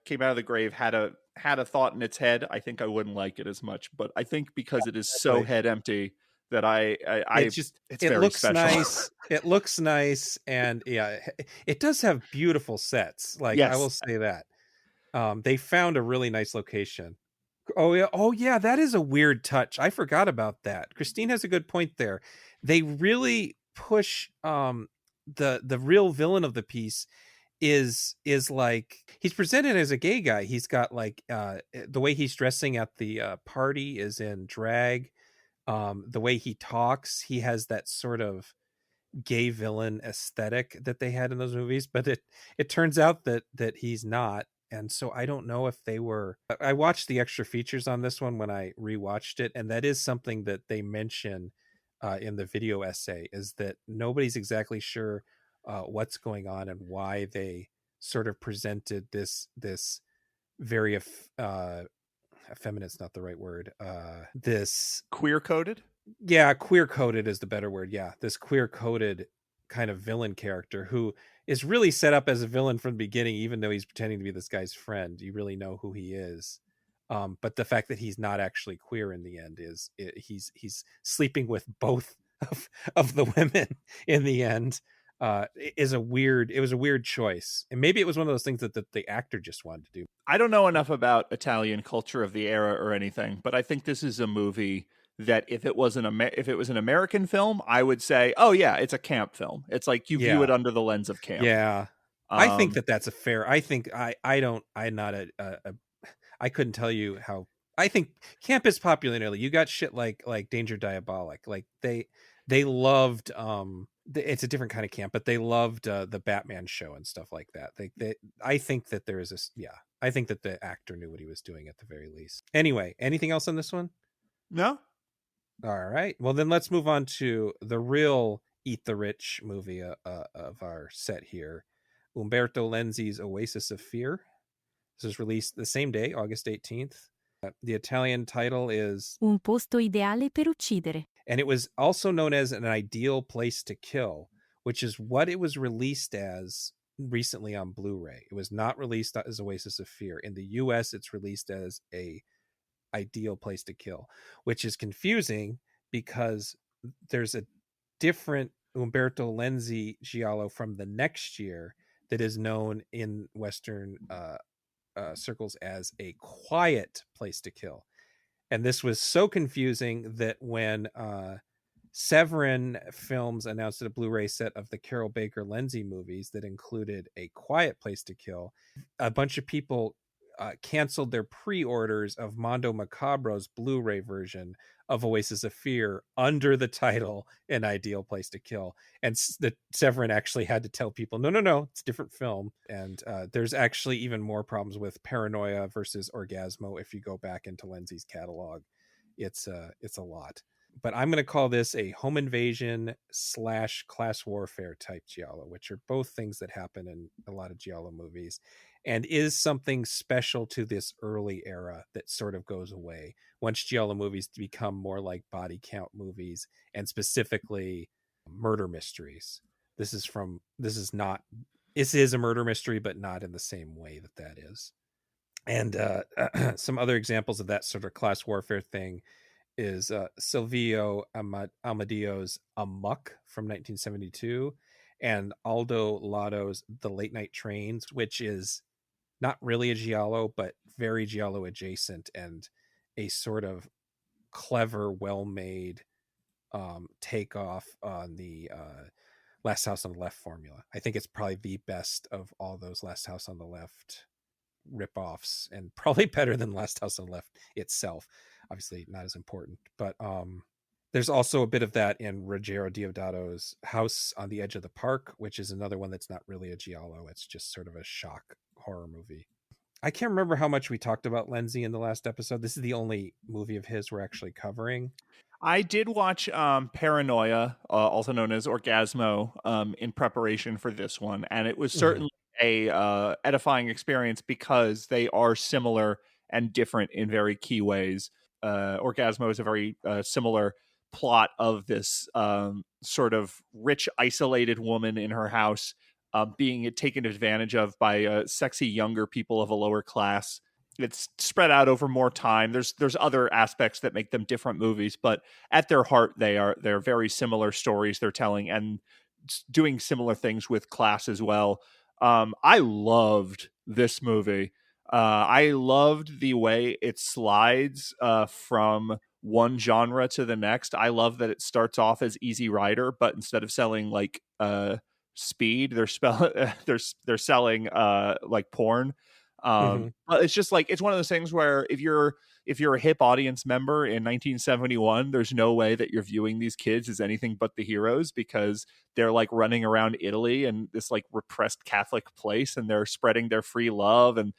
came out of the grave had a thought in its head, I think I wouldn't like it as much. But I think because it is so head empty that it's very looks special. nice. It looks nice, and yeah, it does have beautiful sets. Like, yes. I will say that they found a really nice location. Oh yeah, that is a weird touch. I forgot about that. Christine has a good point there. They really push the real villain of the piece is like, he's presented as a gay guy. He's got like the way he's dressing at the party is in drag. The way he talks, he has that sort of gay villain aesthetic that they had in those movies, but it turns out that he's not. And so I don't know if I watched the extra features on this one when I rewatched it, and that is something that they mention in the video essay, is that nobody's exactly sure what's going on and why they sort of presented this very effeminate's not the right word. This queer coded. Yeah, queer coded is the better word. Yeah, this queer coded kind of villain character who is really set up as a villain from the beginning, even though he's pretending to be this guy's friend. You really know who he is. But the fact that he's not actually queer in the end he's sleeping with both of the women in the end. It was a weird choice, and maybe it was one of those things that the actor just wanted to do. I don't know enough about Italian culture of the era or anything, but I think this is a movie that if it was an American film, I would say, oh yeah, it's a camp film. It's like you view it under the lens of camp. Yeah, I think that's a fair. I think I couldn't tell you how. I think camp is popular in Italy. You got shit like Danger Diabolik. Like they loved. It's a different kind of camp, but they loved the Batman show and stuff like that. I think that there is this. Yeah, I think that the actor knew what he was doing at the very least. Anyway, anything else on this one? No. All right. Well, then let's move on to the real Eat the Rich movie of our set here. Umberto Lenzi's Oasis of Fear. This was released the same day, August 18th. The Italian title is Un posto ideale per uccidere. and it was also known as An Ideal Place to Kill, which is what it was released as recently on Blu-ray. It was not released as Oasis of Fear. In the US, it's released as a Ideal Place to Kill, which is confusing because there's a different Umberto Lenzi giallo from the next year that is known in Western circles as A Quiet Place to Kill. And this was so confusing that when Severin Films announced a Blu-ray set of the Carol Baker Lenzi movies that included A Quiet Place to Kill, a bunch of people canceled their pre-orders of Mondo Macabro's Blu-ray version of Oasis of Fear under the title An Ideal Place to Kill. And the Severin actually had to tell people, no, it's a different film. And there's actually even more problems with Paranoia versus Orgasmo if you go back into Lenzi's catalog. It's a lot. But I'm going to call this a home invasion / class warfare type giallo, which are both things that happen in a lot of giallo movies, and is something special to this early era that sort of goes away once giallo movies become more like body count movies and specifically murder mysteries. This is a murder mystery, but not in the same way that is. And some other examples of that sort of class warfare thing is Silvio Amadio's Amok from 1972 and Aldo Lato's The Late Night Trains, which is not really a giallo, but very giallo adjacent and a sort of clever, well-made takeoff on the Last House on the Left formula. I think it's probably the best of all those Last House on the Left ripoffs, and probably better than Last House on the Left itself. Obviously not as important, but there's also a bit of that in Ruggero Deodato's House on the Edge of the Park, which is another one that's not really a giallo. It's just sort of a shock horror movie. I can't remember how much we talked about Lenzi in the last episode. This is the only movie of his we're actually covering. I did watch Paranoia, also known as Orgasmo, in preparation for this one, and it was certainly a edifying experience because they are similar and different in very key ways. Orgasmo is a very similar plot of this sort of rich, isolated woman in her house being taken advantage of by sexy younger people of a lower class. It's spread out over more time. There's other aspects that make them different movies, but at their heart, they're very similar stories they're telling and doing similar things with class as well. I loved this movie. I loved the way it slides from one genre to the next. I love that it starts off as Easy Rider, but instead of selling like speed, they're selling like porn. But it's just like, it's one of those things where if you're a hip audience member in 1971, there's no way that you're viewing these kids as anything but the heroes, because they're like running around Italy and this like repressed Catholic place, and they're spreading their free love and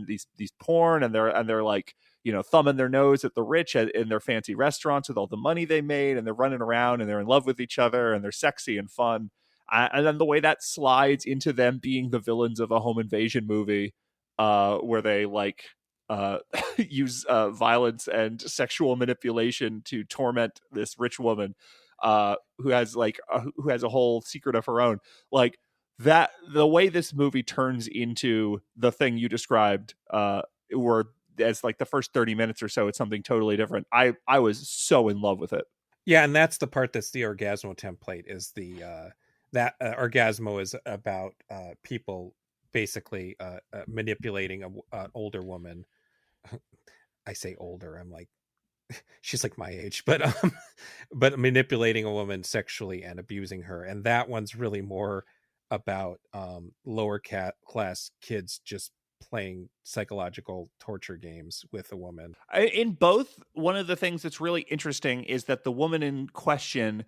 these porn, and they're like, you know, thumbing their nose at the rich in their fancy restaurants with all the money they made, and they're running around and they're in love with each other and they're sexy and fun. And then the way that slides into them being the villains of a home invasion movie, where they like use violence and sexual manipulation to torment this rich woman who has a whole secret of her own. Like that, the way this movie turns into the thing you described, or as like the first 30 minutes or so, it's something totally different. I was so in love with it. Yeah, and that's the part that's the Orgasmo template, is the that Orgasmo is about people basically manipulating an older woman. I say older, I'm like, she's like my age, but manipulating a woman sexually and abusing her. And that one's really more about lower class kids just playing psychological torture games with a woman. In both, one of the things that's really interesting is that the woman in question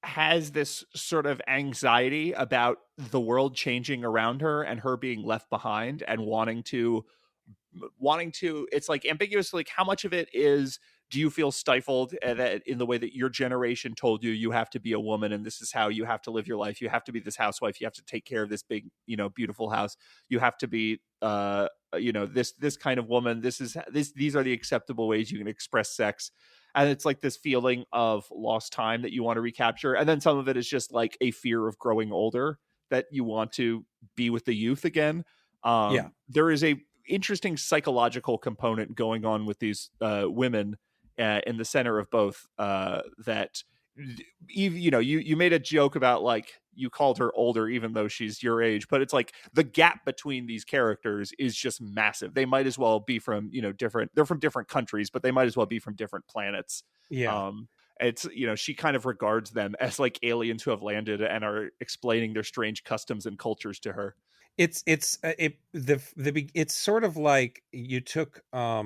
has this sort of anxiety about the world changing around her and her being left behind, and wanting to, it's like ambiguous, like how much of it is do you feel stifled in the way that your generation told you have to be a woman and this is how you have to live your life? You have to be this housewife. You have to take care of this big, beautiful house. You have to be, this kind of woman. These are the acceptable ways you can express sex. And it's like this feeling of lost time that you want to recapture. And then some of it is just like a fear of growing older, that you want to be with the youth again. Yeah. There is a interesting psychological component going on with these women in the center of both, that you made a joke about, like, you called her older even though she's your age, but it's like the gap between these characters is just massive. They might as well be from they're from different countries, but they might as well be from different planets. Yeah. It's she kind of regards them as like aliens who have landed and are explaining their strange customs and cultures to her. It's sort of like you took Orgasmo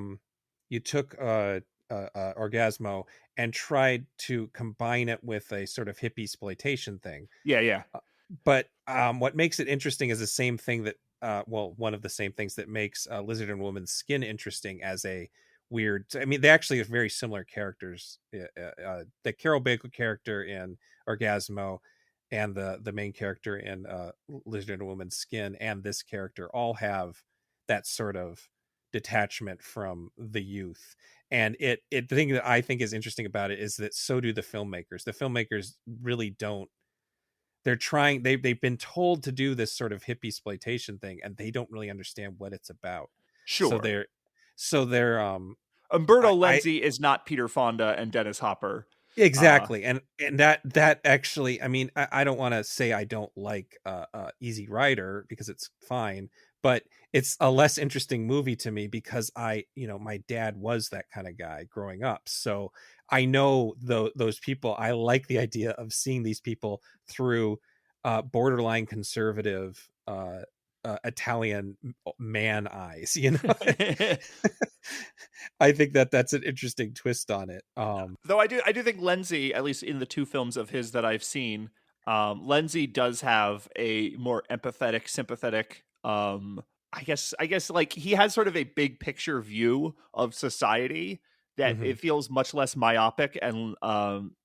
and tried to combine it with a sort of hippie exploitation thing. Yeah. But what makes it interesting is the same thing that one of the same things that makes Lizard and Woman's Skin interesting as a weird. I mean, they actually are very similar characters. The Carol Baker character in Orgasmo and the main character in Lizard and Woman's Skin and this character all have that sort of detachment from the youth. And the thing that I think is interesting about it is that so do the filmmakers. The filmmakers really don't. They've been told to do this sort of hippie exploitation thing, and they don't really understand what it's about. Sure. So they're Umberto Lenzi is not Peter Fonda and Dennis Hopper. Exactly. And that actually, I mean, I don't want to say I don't like Easy Rider, because it's fine, but it's a less interesting movie to me because my dad was that kind of guy growing up. So I know those people. I like the idea of seeing these people through borderline conservative Italian man eyes, I think that's an interesting twist on it. Though I do think Lenzi, at least in the two films of his that I've seen, Lenzi does have a more empathetic, sympathetic, I guess like he has sort of a big picture view of society that it feels much less myopic and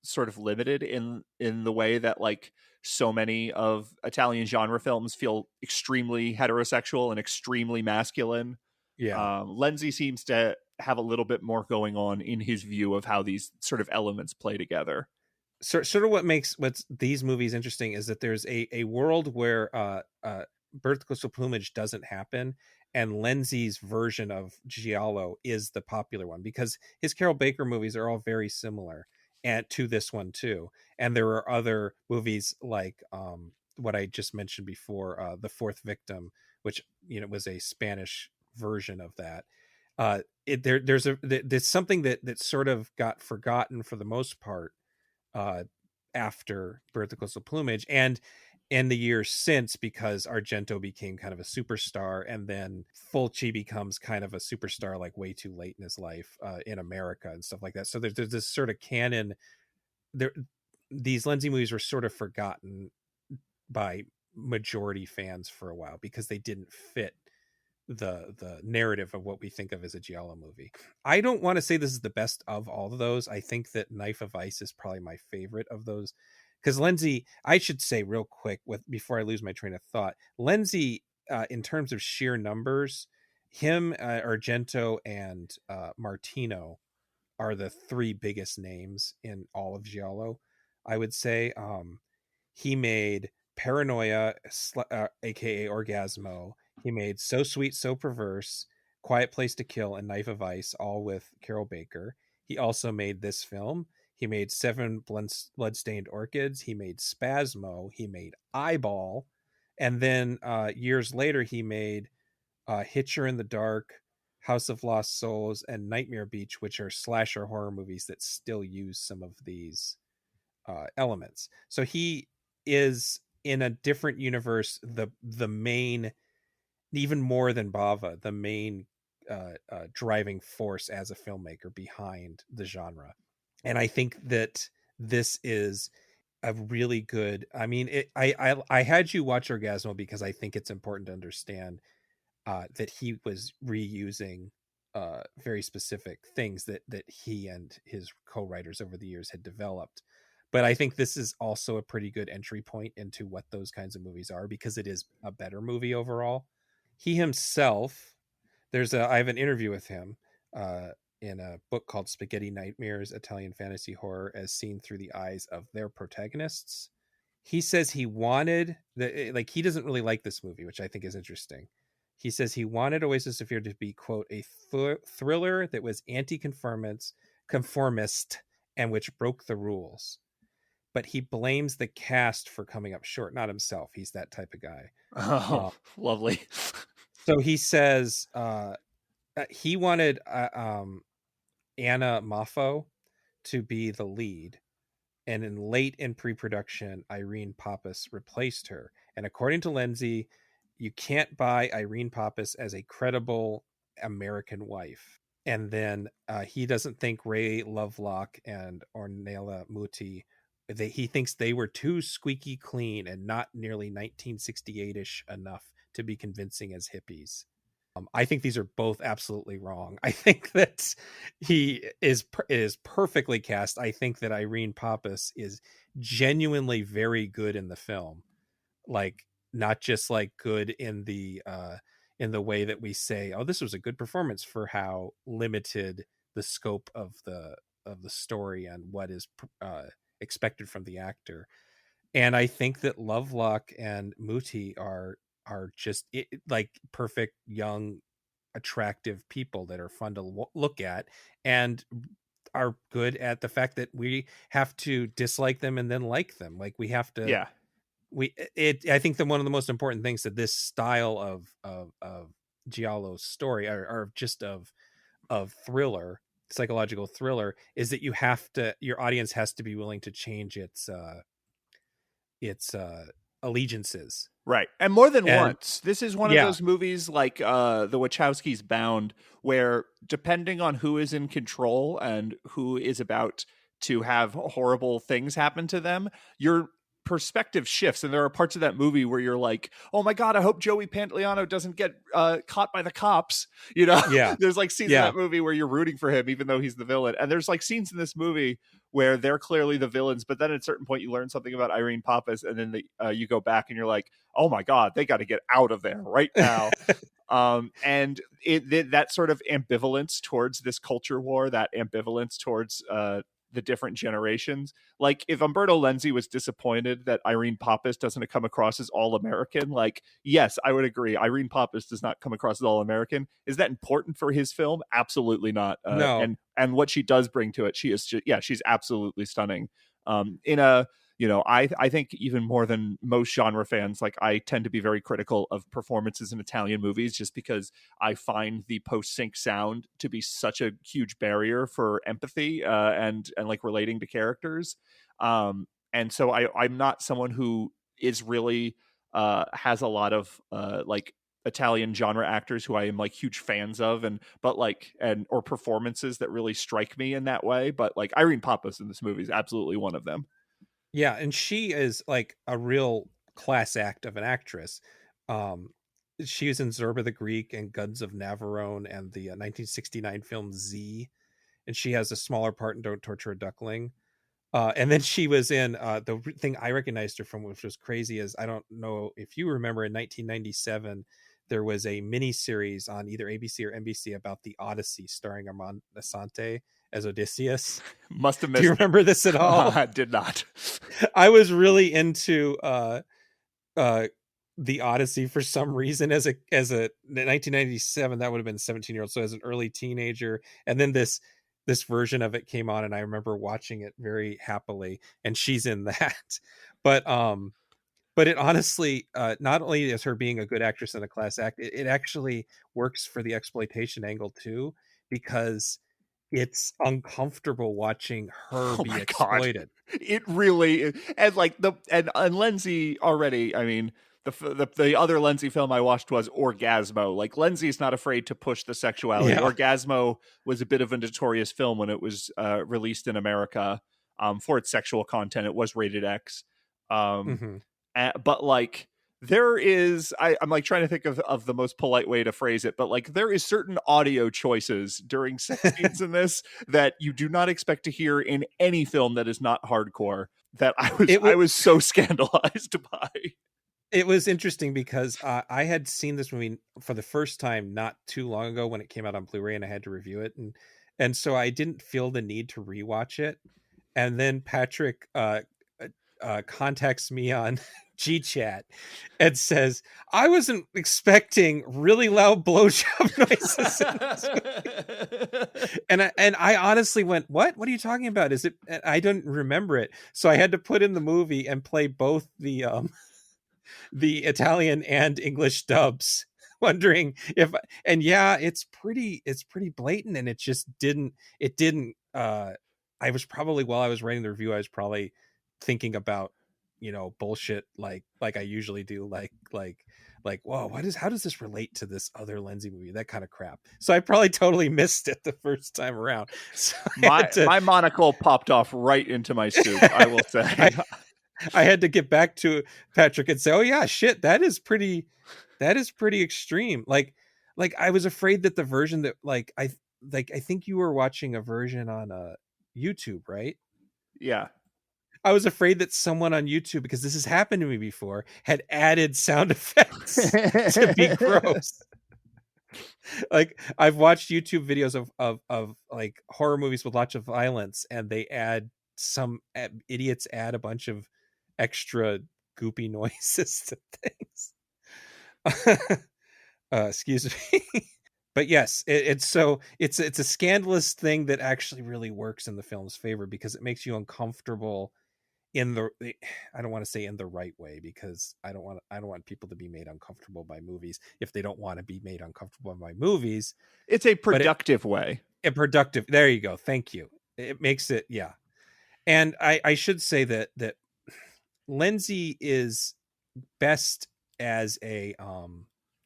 sort of limited in the way that like so many of Italian genre films feel extremely heterosexual and extremely masculine. Yeah. Lenzi seems to have a little bit more going on in his view of how these sort of elements play together. Sort of what makes these movies interesting is that there's a world where vertical plumage doesn't happen, and Lenzi's version of Giallo is the popular one because his Carol Baker movies are all very similar and to this one too. And there are other movies like what I just mentioned before, The Fourth Victim, which was a Spanish version of that. There's something that sort of got forgotten for the most part after Birth of Coastal Plumage and in the years since, because Argento became kind of a superstar, and then Fulci becomes kind of a superstar like way too late in his life in America and stuff like that. So there's this sort of canon there. These Lenzi movies were sort of forgotten by majority fans for a while because they didn't fit the narrative of what we think of as a Giallo movie. I don't want to say this is the best of all of those. I think that Knife of Ice is probably my favorite of those, because Lenzi, I should say real quick before I lose my train of thought, Lenzi, in terms of sheer numbers, him, Argento, and Martino are the three biggest names in all of Giallo. I would say he made Paranoia, aka Orgasmo. He made So Sweet, So Perverse, Quiet Place to Kill, and Knife of Ice, all with Carol Baker. He also made this film. He made Seven Bloodstained Orchids. He made Spasmo. He made Eyeball. And then years later, he made Hitcher in the Dark, House of Lost Souls, and Nightmare Beach, which are slasher horror movies that still use some of these elements. So he is, in a different universe, the main, even more than Bava, the main driving force as a filmmaker behind the genre. And I think that this is a really good, I mean, I had you watch Orgasmo because I think it's important to understand that he was reusing very specific things that he and his co-writers over the years had developed. But I think this is also a pretty good entry point into what those kinds of movies are, because it is a better movie overall. He himself, I have an interview with him in a book called Spaghetti Nightmares, Italian Fantasy Horror as Seen Through the Eyes of Their Protagonists. He says he wanted he doesn't really like this movie, which I think is interesting. He says he wanted Oasis of Fear to be, quote, a thriller that was anti-conformist and which broke the rules. But he blames the cast for coming up short, not himself. He's that type of guy. Oh, lovely. So he says he wanted Anna Moffo to be the lead, and late in pre-production, Irene Pappas replaced her. And according to Lindsay, you can't buy Irene Pappas as a credible American wife. And then he doesn't think Ray Lovelock and Ornella Muti, he thinks they were too squeaky clean and not nearly 1968-ish enough to be convincing as hippies. I think these are both absolutely wrong. I think that he is perfectly cast. I think that Irene Pappas is genuinely very good in the film, like not just like good in the way that we say, oh, this was a good performance, for how limited the scope of the story and what is expected from the actor. And I think that Lovelock and Muti are just like perfect young attractive people that are fun to look at, and are good at the fact that we have to dislike them and then like them. Like we have to, Yeah. I think that one of the most important things that this style of Giallo's story, or just of thriller, psychological thriller, is that your audience has to be willing to change its allegiances. Right. And more than And once. This is one of those movies like the Wachowskis' Bound, where depending on who is in control and who is about to have horrible things happen to them, your perspective shifts. And there are parts of that movie where you're like, oh my God, I hope Joey Pantoliano doesn't get caught by the cops. You know, there's like scenes in that movie where you're rooting for him, even though he's the villain. And there's like scenes in this movie where they're clearly the villains, but then at a certain point you learn something about Irene Pappas, and then you go back and you're like, oh my God, they got to get out of there right now. And that sort of ambivalence towards this culture war, that ambivalence towards the different generations. Like if Umberto Lenzi was disappointed that Irene Pappas doesn't come across as all-American, like, yes, I would agree. Irene Pappas does not come across as all-American. Is that important for his film? Absolutely not. No. And what she does bring to it, she's absolutely stunning. I think even more than most genre fans, like I tend to be very critical of performances in Italian movies, just because I find the post-sync sound to be such a huge barrier for empathy and like relating to characters. And so I'm not someone who is really has a lot of like Italian genre actors who I am like huge fans of, or performances that really strike me in that way. But like Irene Pappas in this movie is absolutely one of them. Yeah, and she is like a real class act of an actress. She was in Zerba the Greek and Guns of Navarone and the 1969 film Z, and she has a smaller part in Don't Torture a Duckling. And then she was in the thing I recognized her from, which was crazy, is I don't know if you remember, in 1997 there was a mini series on either ABC or NBC about the Odyssey, starring Armand Assante as Odysseus. Must have missed. Do you remember this at all? I did not. I was really into the Odyssey for some reason as a 1997, that would have been 17-year-old, so as an early teenager. And then this version of it came on, and I remember watching it very happily, and she's in that. But it honestly, not only is her being a good actress and a class act, it actually works for the exploitation angle too, because it's uncomfortable watching her be exploited. God. It really, and like and Lenzi already, I mean, the other Lenzi film I watched was Orgasmo. Like Lenzi's not afraid to push the sexuality. Yeah. Orgasmo was a bit of a notorious film when it was released in America for its sexual content. It was rated X. But like there is I'm like trying to think of the most polite way to phrase it, but like there is certain audio choices during sex scenes in this that you do not expect to hear in any film that is not hardcore, that It I was was so scandalized by. it was interesting because I had seen this movie for the first time not too long ago when it came out on Blu-ray, and I had to review it, and so I didn't feel the need to rewatch it. And then Patrick contacts me on GChat and says, "I wasn't expecting really loud blowjob noises in this movie." And I honestly went, "What? What are you talking about? Is it?" And I don't remember it, so I had to put in the movie and play both the Italian and English dubs, wondering if. And yeah, it's pretty blatant, and it didn't I was probably, while I was writing the review, I was probably thinking about, bullshit like I usually do, like whoa, how does this relate to this other Lenzi movie, that kind of crap. So I probably totally missed it the first time around. So My monocle popped off right into my soup, I will say. I had to get back to Patrick and say, "Oh yeah, shit, that is pretty extreme." Like I was afraid that the version that I think you were watching a version on YouTube, right? Yeah. I was afraid that someone on YouTube, because this has happened to me before, had added sound effects to be gross. Like I've watched YouTube videos of like horror movies with lots of violence, and they idiots add a bunch of extra goopy noises to things. Excuse me. But yes, it's a scandalous thing that actually really works in the film's favor, because it makes you uncomfortable in the I don't want to say in the right way, because I don't want people to be made uncomfortable by movies if they don't want to be made uncomfortable by movies. It's a productive way. A productive, there you go, thank you. It makes it, yeah. And I should say that Lenzi is best as a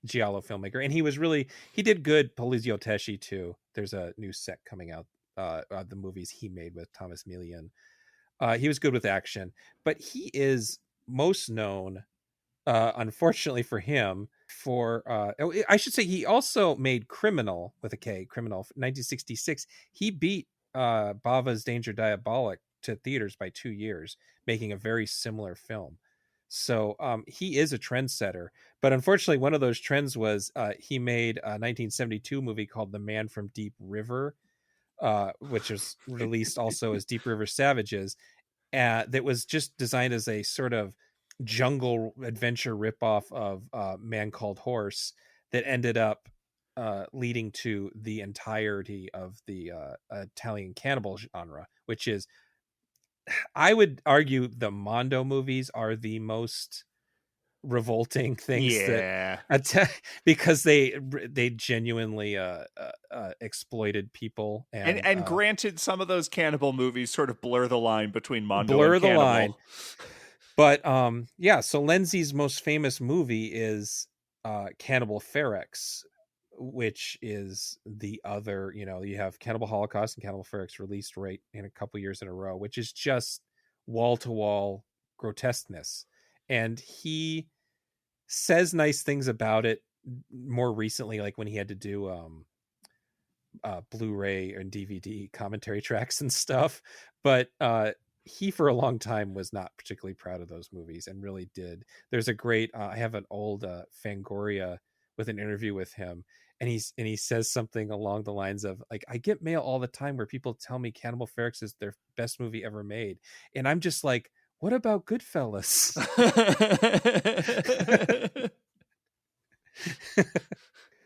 giallo filmmaker, and he did good Polizio Tesci too. There's a new set coming out, the movies he made with Thomas Milian. He was good with action, but he is most known, unfortunately for him, for I should say he also made Criminal with a K, Criminal, 1966. He beat Bava's Danger Diabolic to theaters by 2 years, making a very similar film. So he is a trendsetter, but unfortunately one of those trends was he made a 1972 movie called The Man from Deep River, which was released also as Deep River Savages, that was just designed as a sort of jungle adventure ripoff of Man Called Horse, that ended up leading to the entirety of the Italian cannibal genre, which is, I would argue, the Mondo movies are the most revolting things Yeah. because they genuinely exploited people, And granted, some of those cannibal movies sort of blur the line between Mondo blur and the cannibal. line. But yeah, so Lenzi's most famous movie is Cannibal Ferox, which is the other, you have Cannibal Holocaust and Cannibal Ferox released right in a couple years in a row, which is just wall-to-wall grotesqueness. And he says nice things about it more recently, like when he had to do Blu-ray and DVD commentary tracks and stuff. But he for a long time was not particularly proud of those movies, and really did. There's a great I have an old Fangoria with an interview with him, and he says something along the lines of, like, I get mail all the time where people tell me Cannibal Ferox is their best movie ever made, and I'm just like, what about Goodfellas?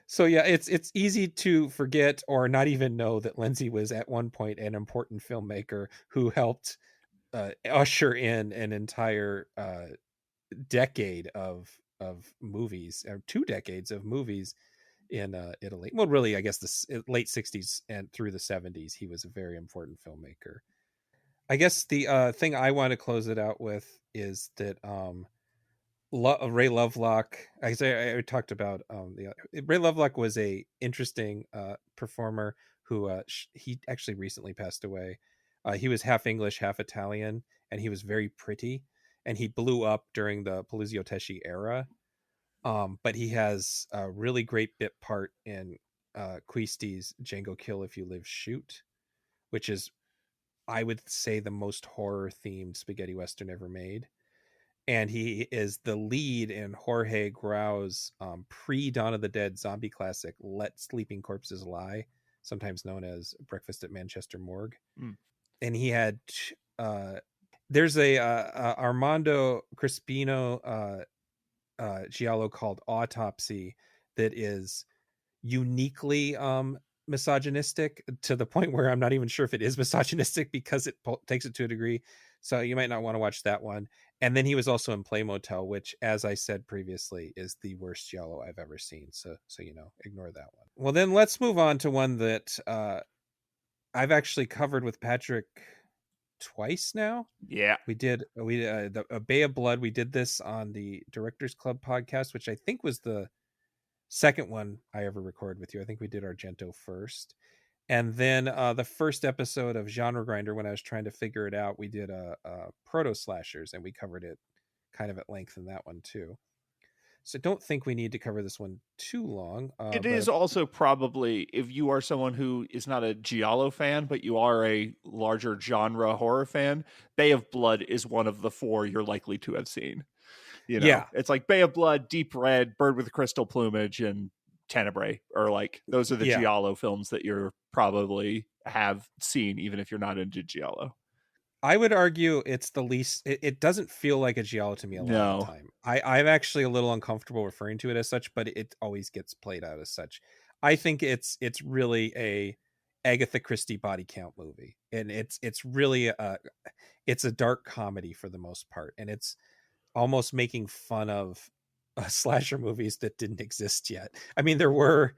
So yeah, it's easy to forget or not even know that Lenzi was at one point an important filmmaker who helped usher in an entire decade of movies, or 2 decades of movies in Italy. Well, really, I guess the late 60s and through the 70s, he was a very important filmmaker. I guess the thing I want to close it out with is that Ray Lovelock. I talked about Ray Lovelock was a interesting performer who he actually recently passed away. He was half English, half Italian, and he was very pretty. And he blew up during the Polizio Tesci era. But he has a really great bit part in Quisti's Django Kill If You Live Shoot, which is, I would say, the most horror themed spaghetti western ever made. And he is the lead in Jorge Grau's pre Dawn of the Dead zombie classic, Let Sleeping Corpses Lie, sometimes known as Breakfast at Manchester Morgue. And he had there's a Armando Crispino giallo called Autopsy that is uniquely misogynistic, to the point where I'm not even sure if it is misogynistic, because it takes it to a degree. So you might not want to watch that one. And then he was also in Play Motel, which, as I said previously, is the worst giallo I've ever seen. So ignore that one. Well, then let's move on to one that I've actually covered with Patrick twice now. Yeah, we the A Bay of Blood. We did this on the Directors Club podcast, which I think was the second one I ever recorded with you. I think we did Argento first, and then the first episode of Genre Grinder, when I was trying to figure it out, we did a proto slashers, and we covered it kind of at length in that one too. So I don't think we need to cover this one too long. It is also probably, if you are someone who is not a giallo fan, but you are a larger genre horror fan, Bay of Blood is one of the four you're likely to have seen. You know, yeah, it's like Bay of Blood, Deep Red, Bird with Crystal Plumage, and Tenebrae, or like those are the giallo films that you're probably have seen, even if you're not into giallo. I would argue it's the least. It doesn't feel like a giallo to me a lot of the time. I'm actually a little uncomfortable referring to it as such, but it always gets played out as such. I think it's really a Agatha Christie body count movie, and it's really it's a dark comedy for the most part, and it's almost making fun of slasher movies that didn't exist yet. I mean, there were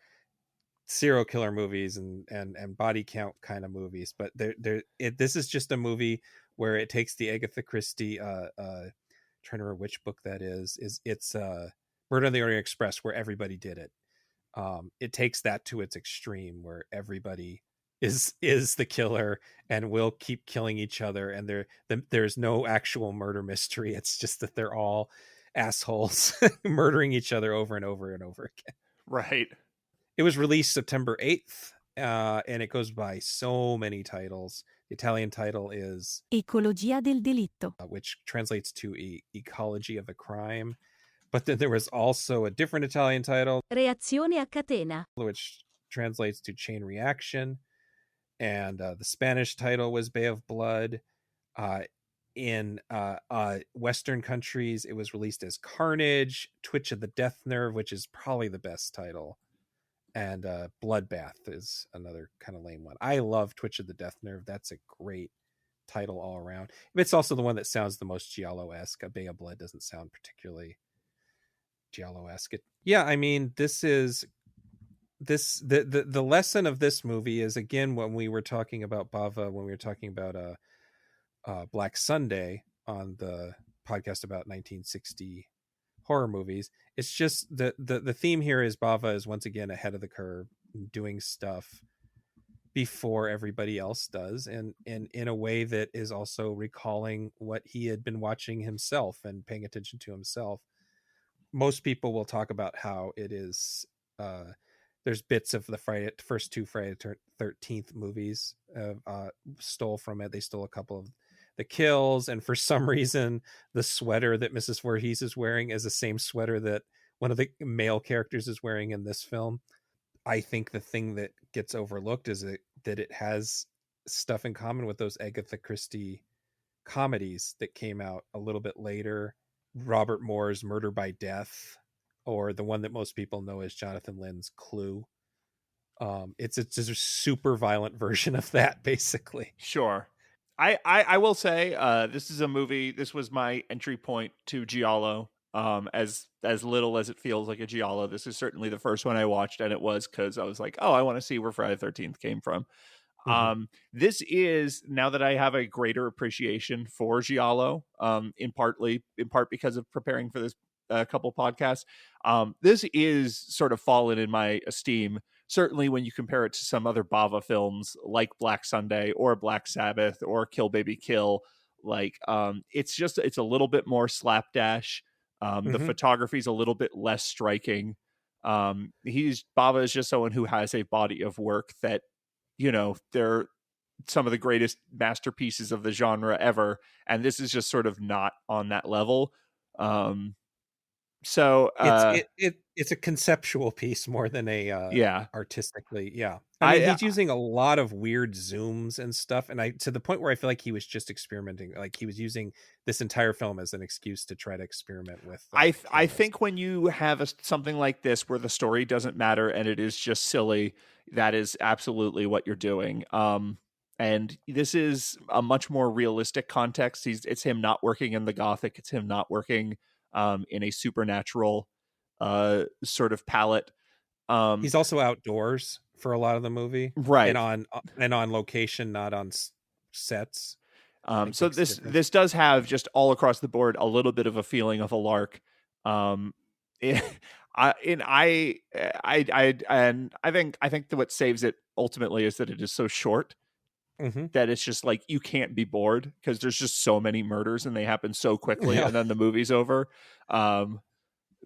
serial killer movies and body count kind of movies, but this is just a movie where it takes the Agatha Christie trying to remember which book that is it's Murder on the Orient Express, where everybody did it. It takes that to its extreme, where everybody is the killer and will keep killing each other, and there's no actual murder mystery. It's just that they're all assholes murdering each other over and over and over again. Right. It was released September 8th, and it goes by so many titles. The Italian title is Ecologia del delitto, which translates to Ecology of the Crime. But then there was also a different Italian title, Reazione a catena, which translates to Chain Reaction. And the Spanish title was Bay of Blood. In Western countries, it was released as Carnage, Twitch of the Death Nerve, which is probably the best title. And Bloodbath is another kind of lame one. I love Twitch of the Death Nerve. That's a great title all around. It's also the one that sounds the most giallo-esque. A Bay of Blood doesn't sound particularly giallo-esque. Yeah, I mean, the lesson of this movie is, again, when we were talking about Bava, when we were talking about Black Sunday on the podcast about 1960 horror movies, it's just the theme here is Bava is once again ahead of the curve, doing stuff before everybody else does, and in a way that is also recalling what he had been watching himself and paying attention to himself. Most people will talk about how it is there's bits of the first two Friday 13th movies stole from it. They stole a couple of the kills, and for some reason the sweater that Mrs. Voorhees is wearing is the same sweater that one of the male characters is wearing in this film. I think the thing that gets overlooked is that it has stuff in common with those Agatha Christie comedies that came out a little bit later. Robert Moore's Murder by Death, or the one that most people know as Jonathan Lynn's Clue. It's just a super violent version of that, basically. Sure. I will say this is a movie. This was my entry point to giallo. As little as it feels like a giallo, this is certainly the first one I watched, and it was because I was like, oh, I want to see where Friday the 13th came from. Mm-hmm. This is, now that I have a greater appreciation for giallo, in part because of preparing for this couple podcasts, this is sort of fallen in my esteem. Certainly when you compare it to some other Bava films like Black Sunday or Black Sabbath or Kill Baby Kill, like it's a little bit more slapdash. The Mhm. photography is a little bit less striking. Bava is just someone who has a body of work that, they're some of the greatest masterpieces of the genre ever, and this is just sort of not on that level. So It's a conceptual piece more than a yeah, artistically. Yeah, I mean I he's using a lot of weird zooms and stuff, and I to the point where I feel like he was just experimenting. Like he was using this entire film as an excuse to try to experiment with I cameras. think when you have something like this where the story doesn't matter and it is just silly, that is absolutely what you're doing. And this is a much more realistic context. It's him not working in the Gothic. It's him not working in a supernatural sort of palette. He's also outdoors for a lot of the movie, Right. and on location, not on sets. Like So makes a this difference. this does have just all across the board a little bit of a feeling of a lark. It, I think that what saves it ultimately is that it is so short Mm-hmm. that it's just like you can't be bored because there's just so many murders and they happen so quickly, Yeah. and then the movie's over.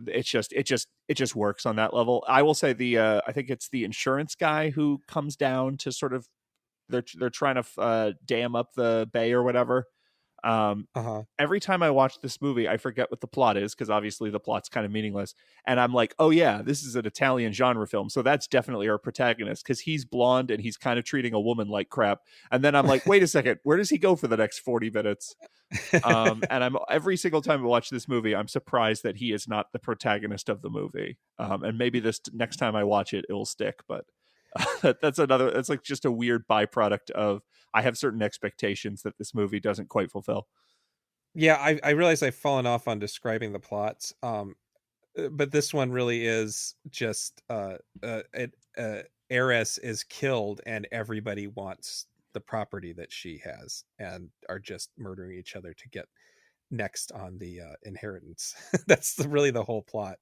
It just works on that level. I will say I think it's the insurance guy who comes down to sort of they're trying to dam up the bay or whatever. Uh-huh. Every time I watch this movie, I forget what the plot is because obviously the plot's kind of meaningless. And I'm like, oh yeah, this is an Italian genre film, so that's definitely our protagonist because he's blonde and he's kind of treating a woman like crap. And then I'm like, wait a second, where does he go for the next 40 minutes? And I'm every single time I watch this movie, I'm surprised that he is not the protagonist of the movie. And maybe this next time I watch it, it'll stick. But that's like just a weird byproduct of I have certain expectations that this movie doesn't quite fulfill. Yeah, I realize I've fallen off on describing the plots. But this one really is just heiress is killed and everybody wants the property that she has and are just murdering each other to get next on the inheritance. That's really the whole plot.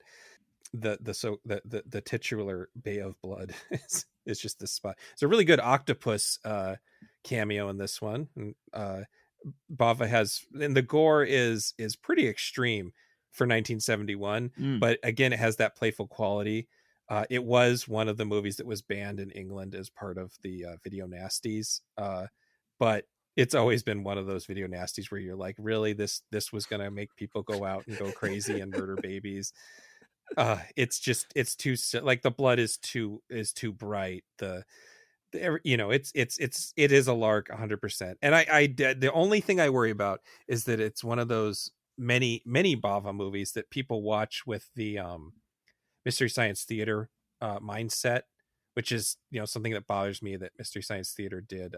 The titular Bay of Blood is just this spot. It's a really good octopus cameo in this one. Bava has, and the gore is pretty extreme for 1971, but again it has that playful quality. It was one of the movies that was banned in England as part of the video nasties, but it's always been one of those video nasties where you're like, really, this was going to make people go out and go crazy and murder babies. It's too, like, the blood is too bright. It is a lark 100%. And the only thing I worry about is that it's one of those many Bava movies that people watch with the Mystery Science Theater mindset, which is something that bothers me that Mystery Science Theater did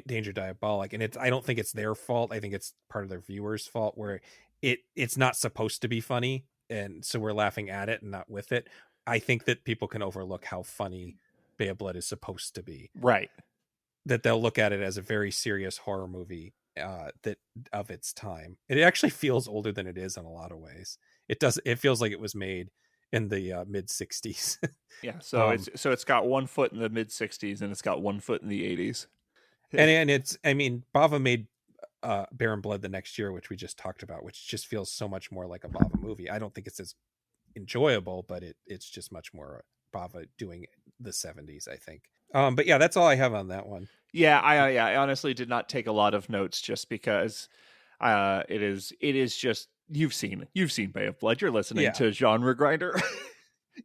Danger Diabolic, and I don't think it's their fault. I think it's part of their viewers' fault, where it's not supposed to be funny, and so we're laughing at it and not with it. I think that people can overlook how funny Bay of Blood is supposed to be. Right. That they'll look at it as a very serious horror movie that of its time. It actually feels older than it is in a lot of ways. It feels like it was made in the mid 60s. Yeah, so it's got 1 foot in the mid 60s and it's got 1 foot in the 80s. and it's, I mean, Bava made Baron Blood the next year, which we just talked about, which just feels so much more like a Bava movie. I don't think it's as enjoyable, but it's just much more Bava doing the 70s, I think. But yeah, that's all I have on that one. Yeah, I honestly did not take a lot of notes just because it is just you've seen Bay of Blood. You're listening to Genre Grinder.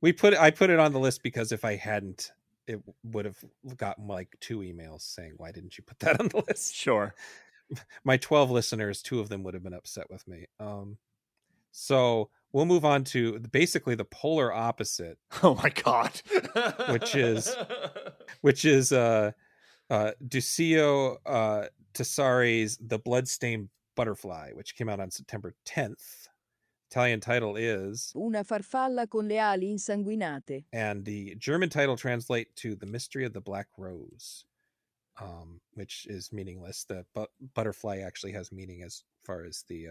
I put it on the list because if I hadn't, it would have gotten like 2 emails saying, why didn't you put that on the list? Sure. My 12 listeners, 2 of them would have been upset with me. So we'll move on to basically the polar opposite. Oh my God. which is Duccio Tessari's The Bloodstained Butterfly, which came out on September 10th. Italian title is Una farfalla con le ali insanguinate. And the German title translate to The Mystery of the Black Rose, which is meaningless. The butterfly actually has meaning as far as the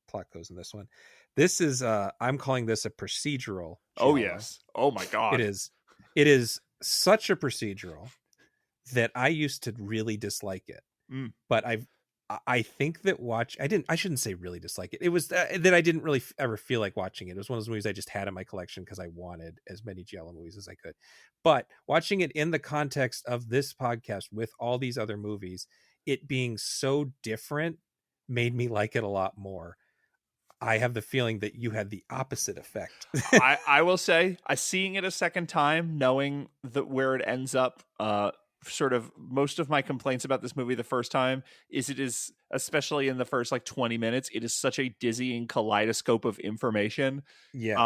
plot goes in this one. This is I'm calling this a procedural Giallo. Oh yes. Oh my God. It is such a procedural that I used to really dislike it. But I think that I shouldn't say really dislike it. It was that I didn't really ever feel like watching it. It was one of those movies I just had in my collection because I wanted as many Giallo movies as I could. But watching it in the context of this podcast with all these other movies, it being so different made me like it a lot more. I have the feeling that you had the opposite effect. I will say, seeing it a second time, knowing that where it ends up, sort of most of my complaints about this movie the first time is it is, especially in the first like 20 minutes, it is such a dizzying kaleidoscope of information. Yes.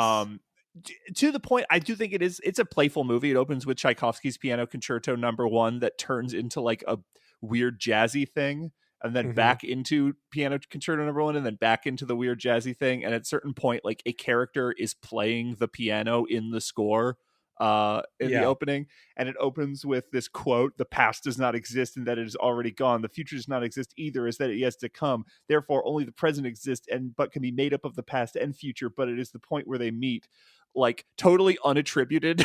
To the point, I do think it's a playful movie. It opens with Tchaikovsky's Piano Concerto #1 that turns into like a weird jazzy thing, and then back into Piano Concerto #1, and then back into the weird jazzy thing. And at a certain point, like a character is playing the piano in the score in the opening, and it opens with this quote: "The past does not exist, and that it is already gone. The future does not exist either, is that it is to come. Therefore, only the present exists, and but can be made up of the past and future. But it is the point where they meet." Like totally unattributed.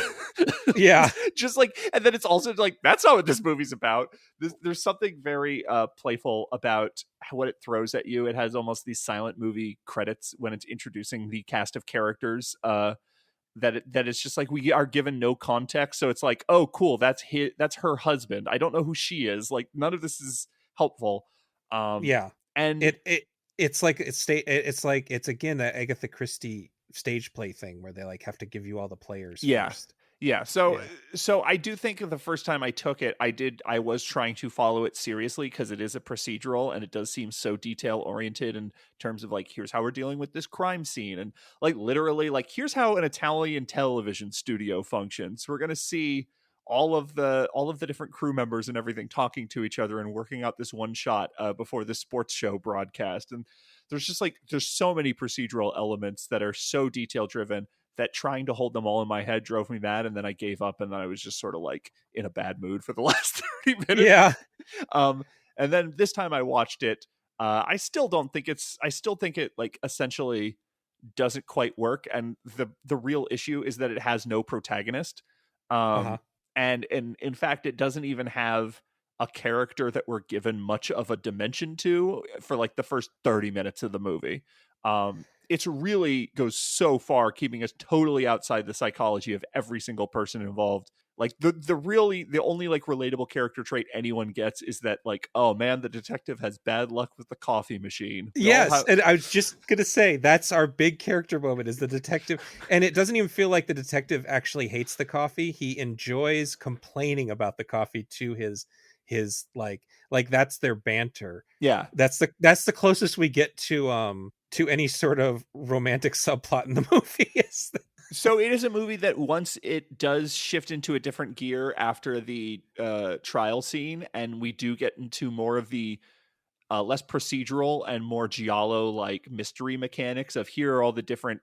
Yeah. Just like, and then it's also like, that's not what this movie's about. There's something very playful about what it throws at you. It has almost these silent movie credits when it's introducing the cast of characters, that it's just like we are given no context. So it's like, oh cool, that's her husband. I don't know who she is. Like none of this is helpful. And it's like it's again that Agatha Christie stage play thing where they like have to give you all the players first. So I do think the first time I took it, I was trying to follow it seriously because it is a procedural and it does seem so detail oriented in terms of like, here's how we're dealing with this crime scene, and like literally like here's how an Italian television studio functions. We're gonna see all of the different crew members and everything talking to each other and working out this one shot before the sports show broadcast. And there's so many procedural elements that are so detail driven that trying to hold them all in my head drove me mad. And then I gave up, and then I was just sort of like in a bad mood for the last 30 minutes. Yeah. And then this time I watched it, I still think it like essentially doesn't quite work. And the real issue is that it has no protagonist. And in fact, it doesn't even have a character that we're given much of a dimension to for like the first 30 minutes of the movie. It's really goes so far, keeping us totally outside the psychology of every single person involved. Like the only like relatable character trait anyone gets is that like, oh man, the detective has bad luck with the coffee machine. And I was just gonna say that's our big character moment is the detective, and it doesn't even feel like the detective actually hates the coffee. He enjoys complaining about the coffee to his like that's their banter. Yeah, that's the closest we get to any sort of romantic subplot in the movie. So it is a movie that once it does shift into a different gear after the trial scene, and we do get into more of the less procedural and more giallo like mystery mechanics of here are all the different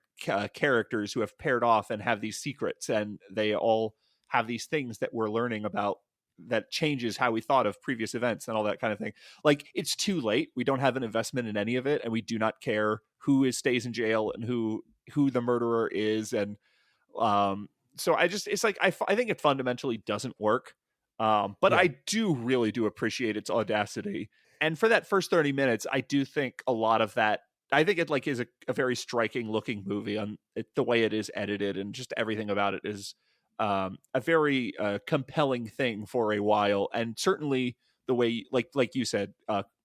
characters who have paired off and have these secrets, and they all have these things that we're learning about that changes how we thought of previous events and all that kind of thing. Like it's too late. We don't have an investment in any of it, and we do not care who stays in jail and who the murderer is. And so it's like I think it fundamentally doesn't work. But I really do appreciate its audacity. And for that first 30 minutes, I do think a lot of that, I think it like is a very striking looking movie on it, the way it is edited, and just everything about it is a very compelling thing for a while. And certainly the way, like you said,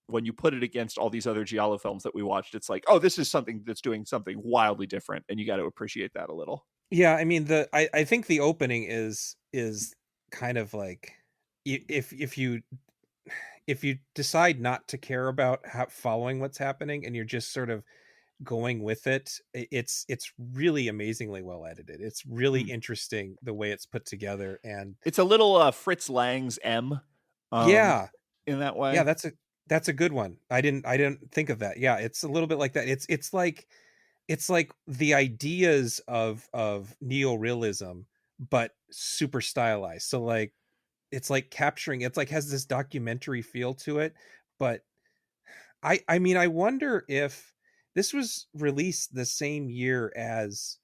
when you put it against all these other Giallo films that we watched, it's like, oh, this is something that's doing something wildly different, and you got to appreciate that a little. Yeah, I mean I think the opening is kind of like if you decide not to care about following what's happening and you're just sort of going with it, it's really amazingly well edited. It's really interesting the way it's put together, and it's a little Fritz Lang's M. In that way. Yeah, that's a good one. I didn't think of that. Yeah, it's a little bit like that. It's like the ideas of neorealism, but super stylized. So like it's like capturing, it's like has this documentary feel to it. But I mean, I wonder if this was released the same year as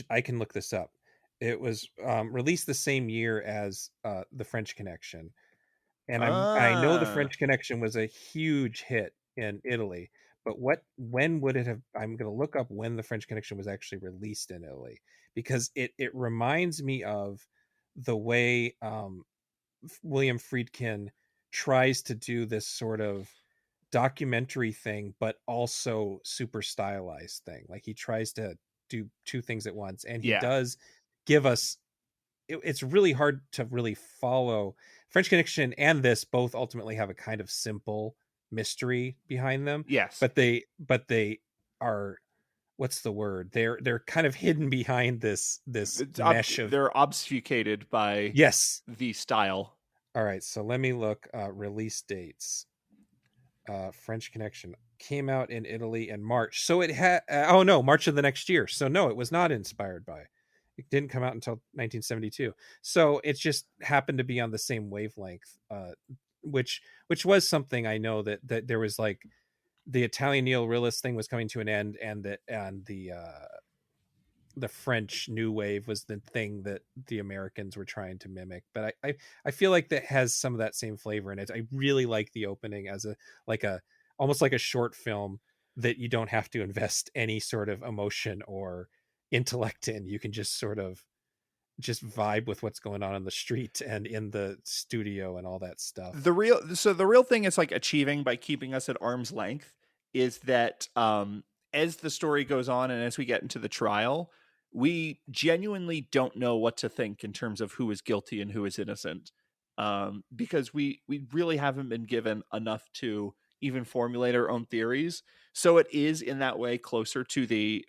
I can look this up. It was released the same year as The French Connection. And I know the Ah, French Connection was a huge hit in Italy, but when would it have? I'm going to look up when the French Connection was actually released in Italy, because it reminds me of the way William Friedkin tries to do this sort of documentary thing, but also super stylized thing. Like he tries to do two things at once, and he yeah, does give us. It's really hard to really follow. French Connection and this both ultimately have a kind of simple mystery behind them, yes. but they are, what's the word? They're kind of hidden behind this mesh of. They're obfuscated by Yes. the style. All right, so let me look release dates. French Connection came out in Italy in March. So it had, oh no, March of the next year. So no, it was not inspired by. It didn't come out until 1972. So it just happened to be on the same wavelength, which was something I know that there was like the Italian neorealist thing was coming to an end, and the French New Wave was the thing that the Americans were trying to mimic. But I feel like that has some of that same flavor in it. I really like the opening as a almost like a short film that you don't have to invest any sort of emotion or intellect in. You can just sort of just vibe with what's going on in the street and in the studio and all that stuff. The real thing it's like achieving by keeping us at arm's length is that as the story goes on and as we get into the trial, we genuinely don't know what to think in terms of who is guilty and who is innocent, because we really haven't been given enough to even formulate our own theories. So it is in that way closer to the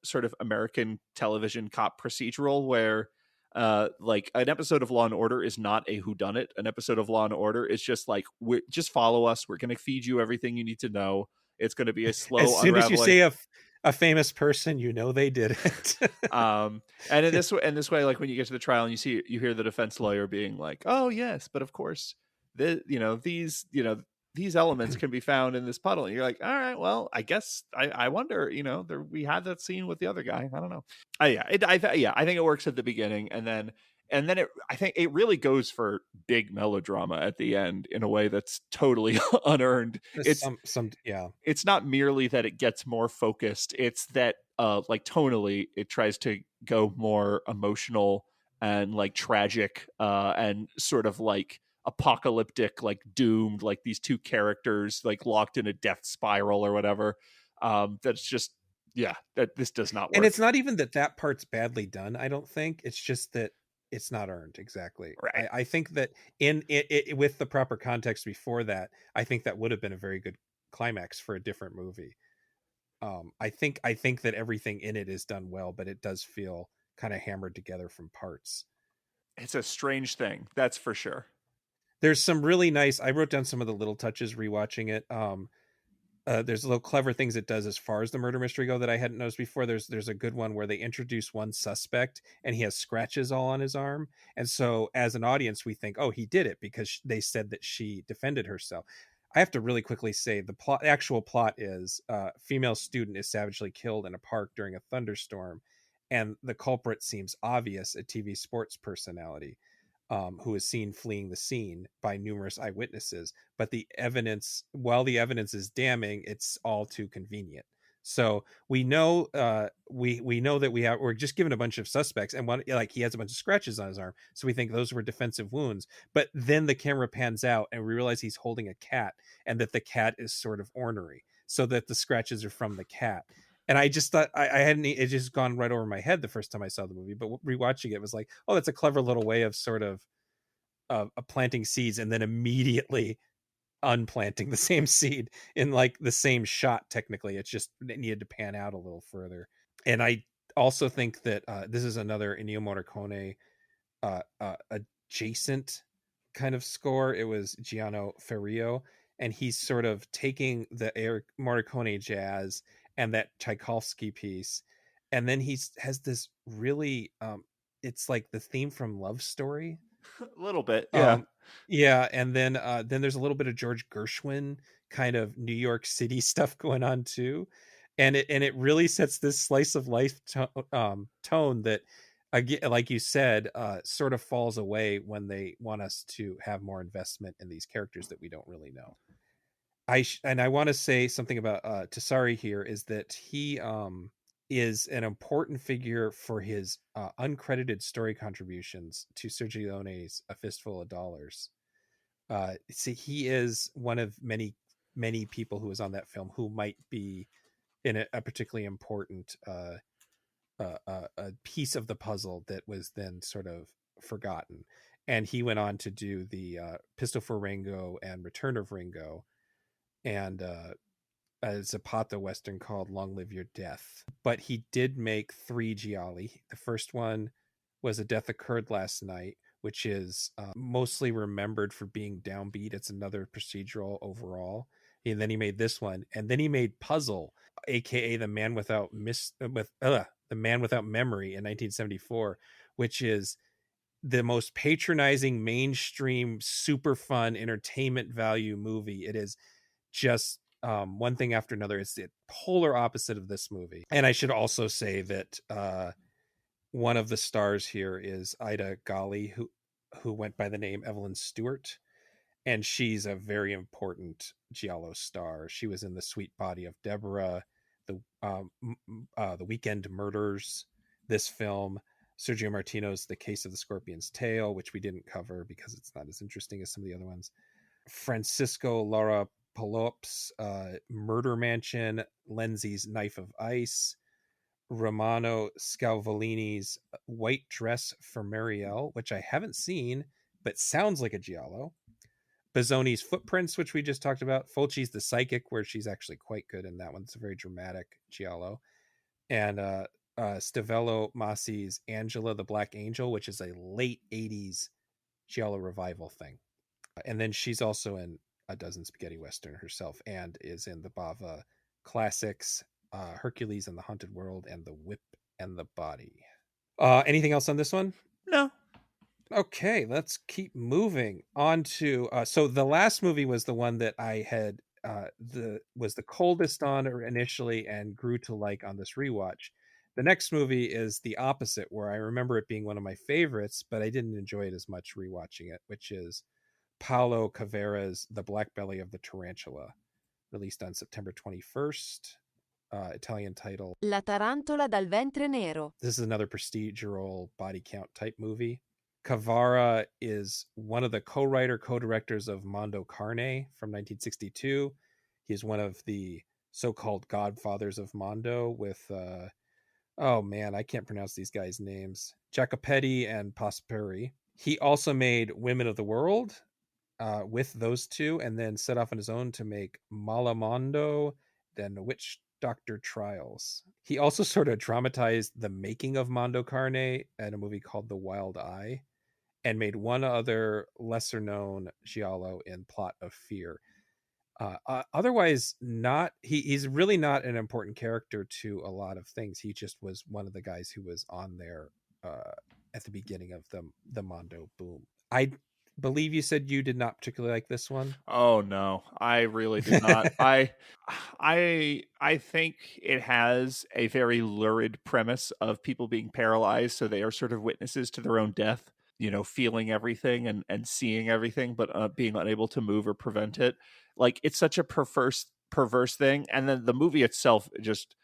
sort of American television cop procedural where like an episode of Law and Order is not a whodunit. An episode of Law and Order is just like, just follow us. We're going to feed you everything you need to know. It's going to be a As slow soon as you unraveling. say a famous person, you know they did it. And in this way, like when you get to the trial and you hear the defense lawyer being like, "Oh yes, but of course, these elements can be found in this puddle." And you're like, "All right, well, I guess I wonder, we had that scene with the other guy. I don't know." I think it works at the beginning, and then I think it really goes for big melodrama at the end in a way that's totally unearned. some yeah. It's not merely that it gets more focused, it's that like tonally it tries to go more emotional and like tragic, and sort of like apocalyptic, like doomed, like these two characters like locked in a death spiral or whatever. That's just, yeah, that this does not And work. it's not even that part's badly done, I don't think. It's just that it's not earned exactly. Right. I think that in it with the proper context before that, I think that would have been a very good climax for a different movie. I think that everything in it is done well, but it does feel kind of hammered together from parts. It's a strange thing, that's for sure. There's some really nice. I wrote down some of the little touches rewatching it. There's little clever things it does as far as the murder mystery go that I hadn't noticed before. There's a good one where they introduce one suspect and he has scratches all on his arm, and so as an audience we think, oh, he did it because they said that she defended herself. I have to really quickly say actual plot is female student is savagely killed in a park during a thunderstorm, and the culprit seems obvious, a TV sports personality who is seen fleeing the scene by numerous eyewitnesses. But while the evidence is damning, it's all too convenient. So we know we know that we're just given a bunch of suspects, and one, like, he has a bunch of scratches on his arm, so we think those were defensive wounds. But then the camera pans out, and we realize he's holding a cat, and that the cat is sort of ornery, so that the scratches are from the cat. And I just thought I hadn't, it just gone right over my head the first time I saw the movie, but rewatching it was like, oh, that's a clever little way of sort of planting seeds and then immediately unplanting the same seed in like the same shot. Technically, it's just it needed to pan out a little further. And I also think that this is another Ennio Morricone adjacent kind of score. It was Gianno Ferrio, and he's sort of taking the Morricone jazz and that Tchaikovsky piece, and then has this really it's like the theme from Love Story. A little bit, yeah. um yeah, and then there's a little bit of George Gershwin kind of New York City stuff going on too, and it really sets this slice of life tone that again, like you said, sort of falls away when they want us to have more investment in these characters that we don't really know. I want to say something about Tessari here, is that he is an important figure for his uncredited story contributions to Sergio Leone's A Fistful of Dollars. See, he is one of many people who was on that film who might be in a particularly important a piece of the puzzle that was then sort of forgotten. And he went on to do the Pistol for Ringo and Return of Ringo, and a Zapata Western called Long Live Your Death. But he did make 3 Gialli. The first one was A Death Occurred Last Night, which is mostly remembered for being downbeat. It's another procedural overall. And then he made this one, and then he made Puzzle, aka The Man Without The Man Without Memory in 1974, which is the most patronizing mainstream super fun entertainment value movie. It is just one thing after another. It's the polar opposite of this movie. And I should also say that one of the stars here is Ida Galli, who went by the name Evelyn Stewart, and she's a very important giallo star. She was in The Sweet Body of Deborah, the Weekend Murders, this film, Sergio Martino's The Case of the Scorpion's Tail, which we didn't cover because it's not as interesting as some of the other ones, Francisco Lara Palop's Murder Mansion, Lenzi's Knife of Ice, Romano Scalvolini's White Dress for Marielle, which I haven't seen, but sounds like a giallo. Bazzoni's Footprints, which we just talked about. Fulci's The Psychic, where she's actually quite good in that one. It's a very dramatic giallo. And Stavello Massi's Angela the Black Angel, which is a late 80s giallo revival thing. And then she's also in a dozen spaghetti western herself, and is in the Bava classics, Hercules and the Haunted World, and The Whip and the Body. Anything else on this one? No. Okay, let's keep moving on to so the last movie was the one that I had was the coldest on initially and grew to like on this rewatch. The next movie is the opposite, where I remember it being one of my favorites, but I didn't enjoy it as much rewatching it, which is Paolo Cavera's The Black Belly of the Tarantula, released on September 21st. Italian title La tarantola dal ventre nero. This is another procedural body count type movie. Cavara is one of the co-directors of Mondo Carne from 1962. He is one of the so-called godfathers of Mondo with, oh man, I can't pronounce these guys' names, Jacopetti and Prosperi. He also made Women of the World with those two, and then set off on his own to make Malamondo, then Witch Doctor Trials. He also sort of dramatized the making of Mondo Carne in a movie called The Wild Eye, and made one other lesser known giallo in Plot of Fear. Otherwise, he's really not an important character to a lot of things. He just was one of the guys who was on there at the beginning of the Mondo boom. I believe you said you did not particularly like this one. Oh no, I really did not. I think it has a very lurid premise of people being paralyzed, so they are sort of witnesses to their own death, feeling everything and seeing everything, but being unable to move or prevent it. Like, it's such a perverse thing. And then the movie itself just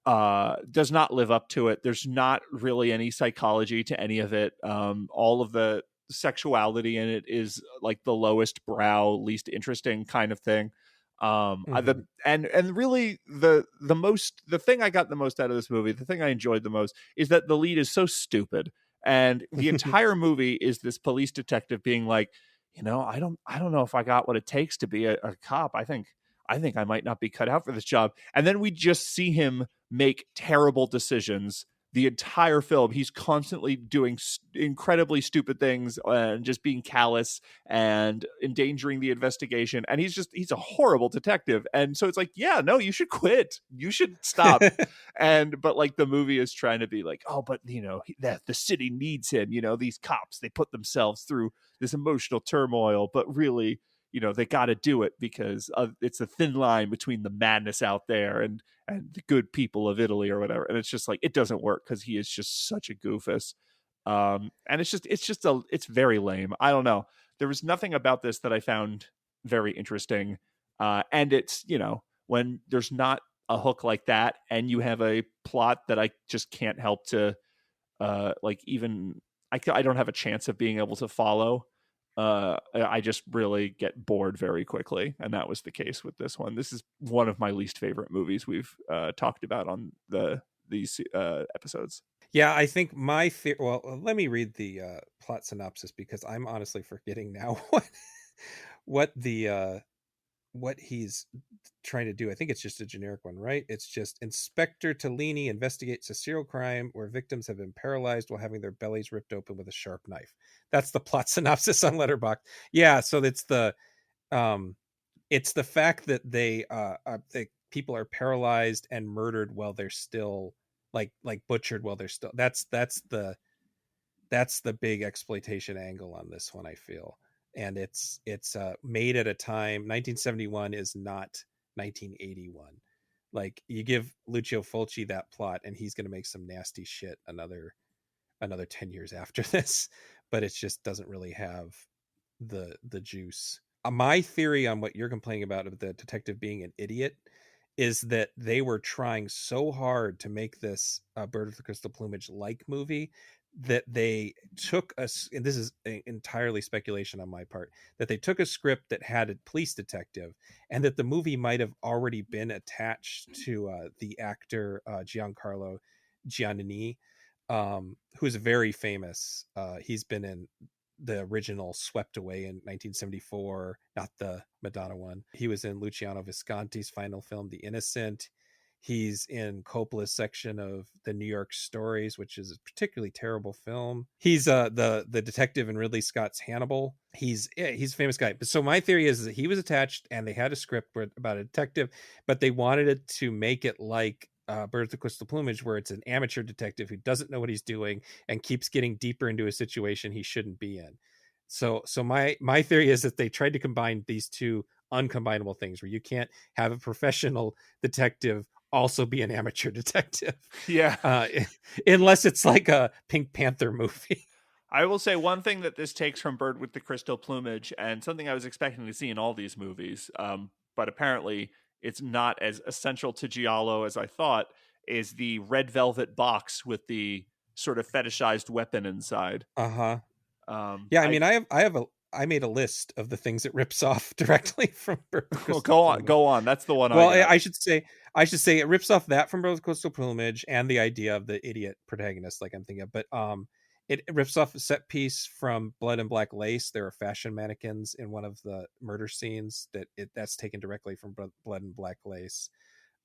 does not live up to it. There's not really any psychology to any of it. All of the sexuality in it is like the lowest brow, least interesting kind of thing. And really the thing I got the most out of this movie, the thing I enjoyed the most, is that the lead is so stupid. And the entire movie is this police detective being like, I don't know if I got what it takes to be a cop. I think I might not be cut out for this job. And then we just see him make terrible decisions the entire film. He's constantly doing incredibly stupid things and just being callous and endangering the investigation. And he's a horrible detective. And so it's like, yeah, no, you should quit. You should stop. But like, the movie is trying to be like, oh, but the city needs him. These cops, they put themselves through this emotional turmoil, but really they got to do it because it's a thin line between the madness out there and the good people of Italy or whatever. And it's just like, it doesn't work because he is just such a goofus. And it's very lame. I don't know. There was nothing about this that I found very interesting. And it's, when there's not a hook like that and you have a plot that I just can't help to I don't have a chance of being able to follow. I just really get bored very quickly, and that was the case with this one. This is one of my least favorite movies we've talked about on these episodes. Yeah, I think well, let me read the plot synopsis because I'm honestly forgetting now what he's trying to do. I think it's just a generic one, right? It's just Inspector Tellini investigates a serial crime where victims have been paralyzed while having their bellies ripped open with a sharp knife. That's the plot synopsis on Letterboxd. Yeah, so it's the fact that the people are paralyzed and murdered while they're still like butchered while they're still. That's the big exploitation angle on this one, I feel. And it's made at a time. 1971 is not 1981. Like, you give Lucio Fulci that plot and he's going to make some nasty shit another 10 years after this, but it just doesn't really have the juice. My theory on what you're complaining about of the detective being an idiot is that they were trying so hard to make this Bird with the Crystal Plumage like movie that they took and this is entirely speculation on my part, that they took a script that had a police detective and that the movie might have already been attached to the actor Giancarlo Giannini, who's very famous. He's been in the original Swept Away in 1974, not the Madonna one. He was in Luciano Visconti's final film, The Innocent. He's in Coppola's section of The New York Stories, which is a particularly terrible film. He's the detective in Ridley Scott's Hannibal. He's a famous guy. So my theory is that he was attached and they had a script about a detective, but they wanted it to make it like Bird with the Crystal Plumage, where it's an amateur detective who doesn't know what he's doing and keeps getting deeper into a situation he shouldn't be in. So my theory is that they tried to combine these two uncombinable things, where you can't have a professional detective also be an amateur detective. Yeah. Unless it's like a Pink Panther movie. I will say one thing that this takes from Bird with the Crystal Plumage, and something I was expecting to see in all these movies, but apparently it's not as essential to Giallo as I thought, is the red velvet box with the sort of fetishized weapon inside. Yeah, I made a list of the things it rips off directly from Bird with the Crystal Plumage. Go on. That's the one. Well, I should say it rips off that from Bird with the Crystal Plumage and the idea of the idiot protagonist, like I'm thinking of. But it rips off a set piece from Blood and Black Lace. There are fashion mannequins in one of the murder scenes that's taken directly from Blood and Black Lace.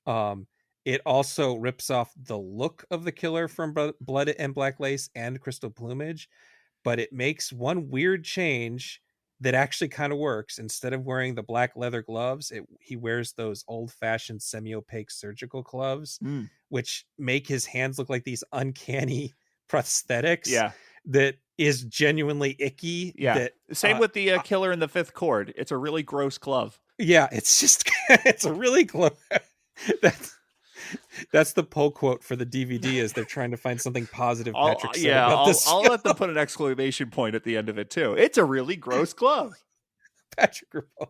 It also rips off the look of the killer from Blood and Black Lace and Crystal Plumage, but it makes one weird change that actually kind of works. Instead of wearing the black leather gloves, he wears those old-fashioned semi-opaque surgical gloves, which make his hands look like these uncanny prosthetics. Yeah, that is genuinely icky. Yeah, same with the killer in the Fifth Chord. It's a really gross glove. Yeah, it's just it's a really glove. That's the pull quote for the DVD, is they're trying to find something positive Patrick said about this. I'll let them put an exclamation point at the end of it too. It's a really gross glove. Patrick Ripoll.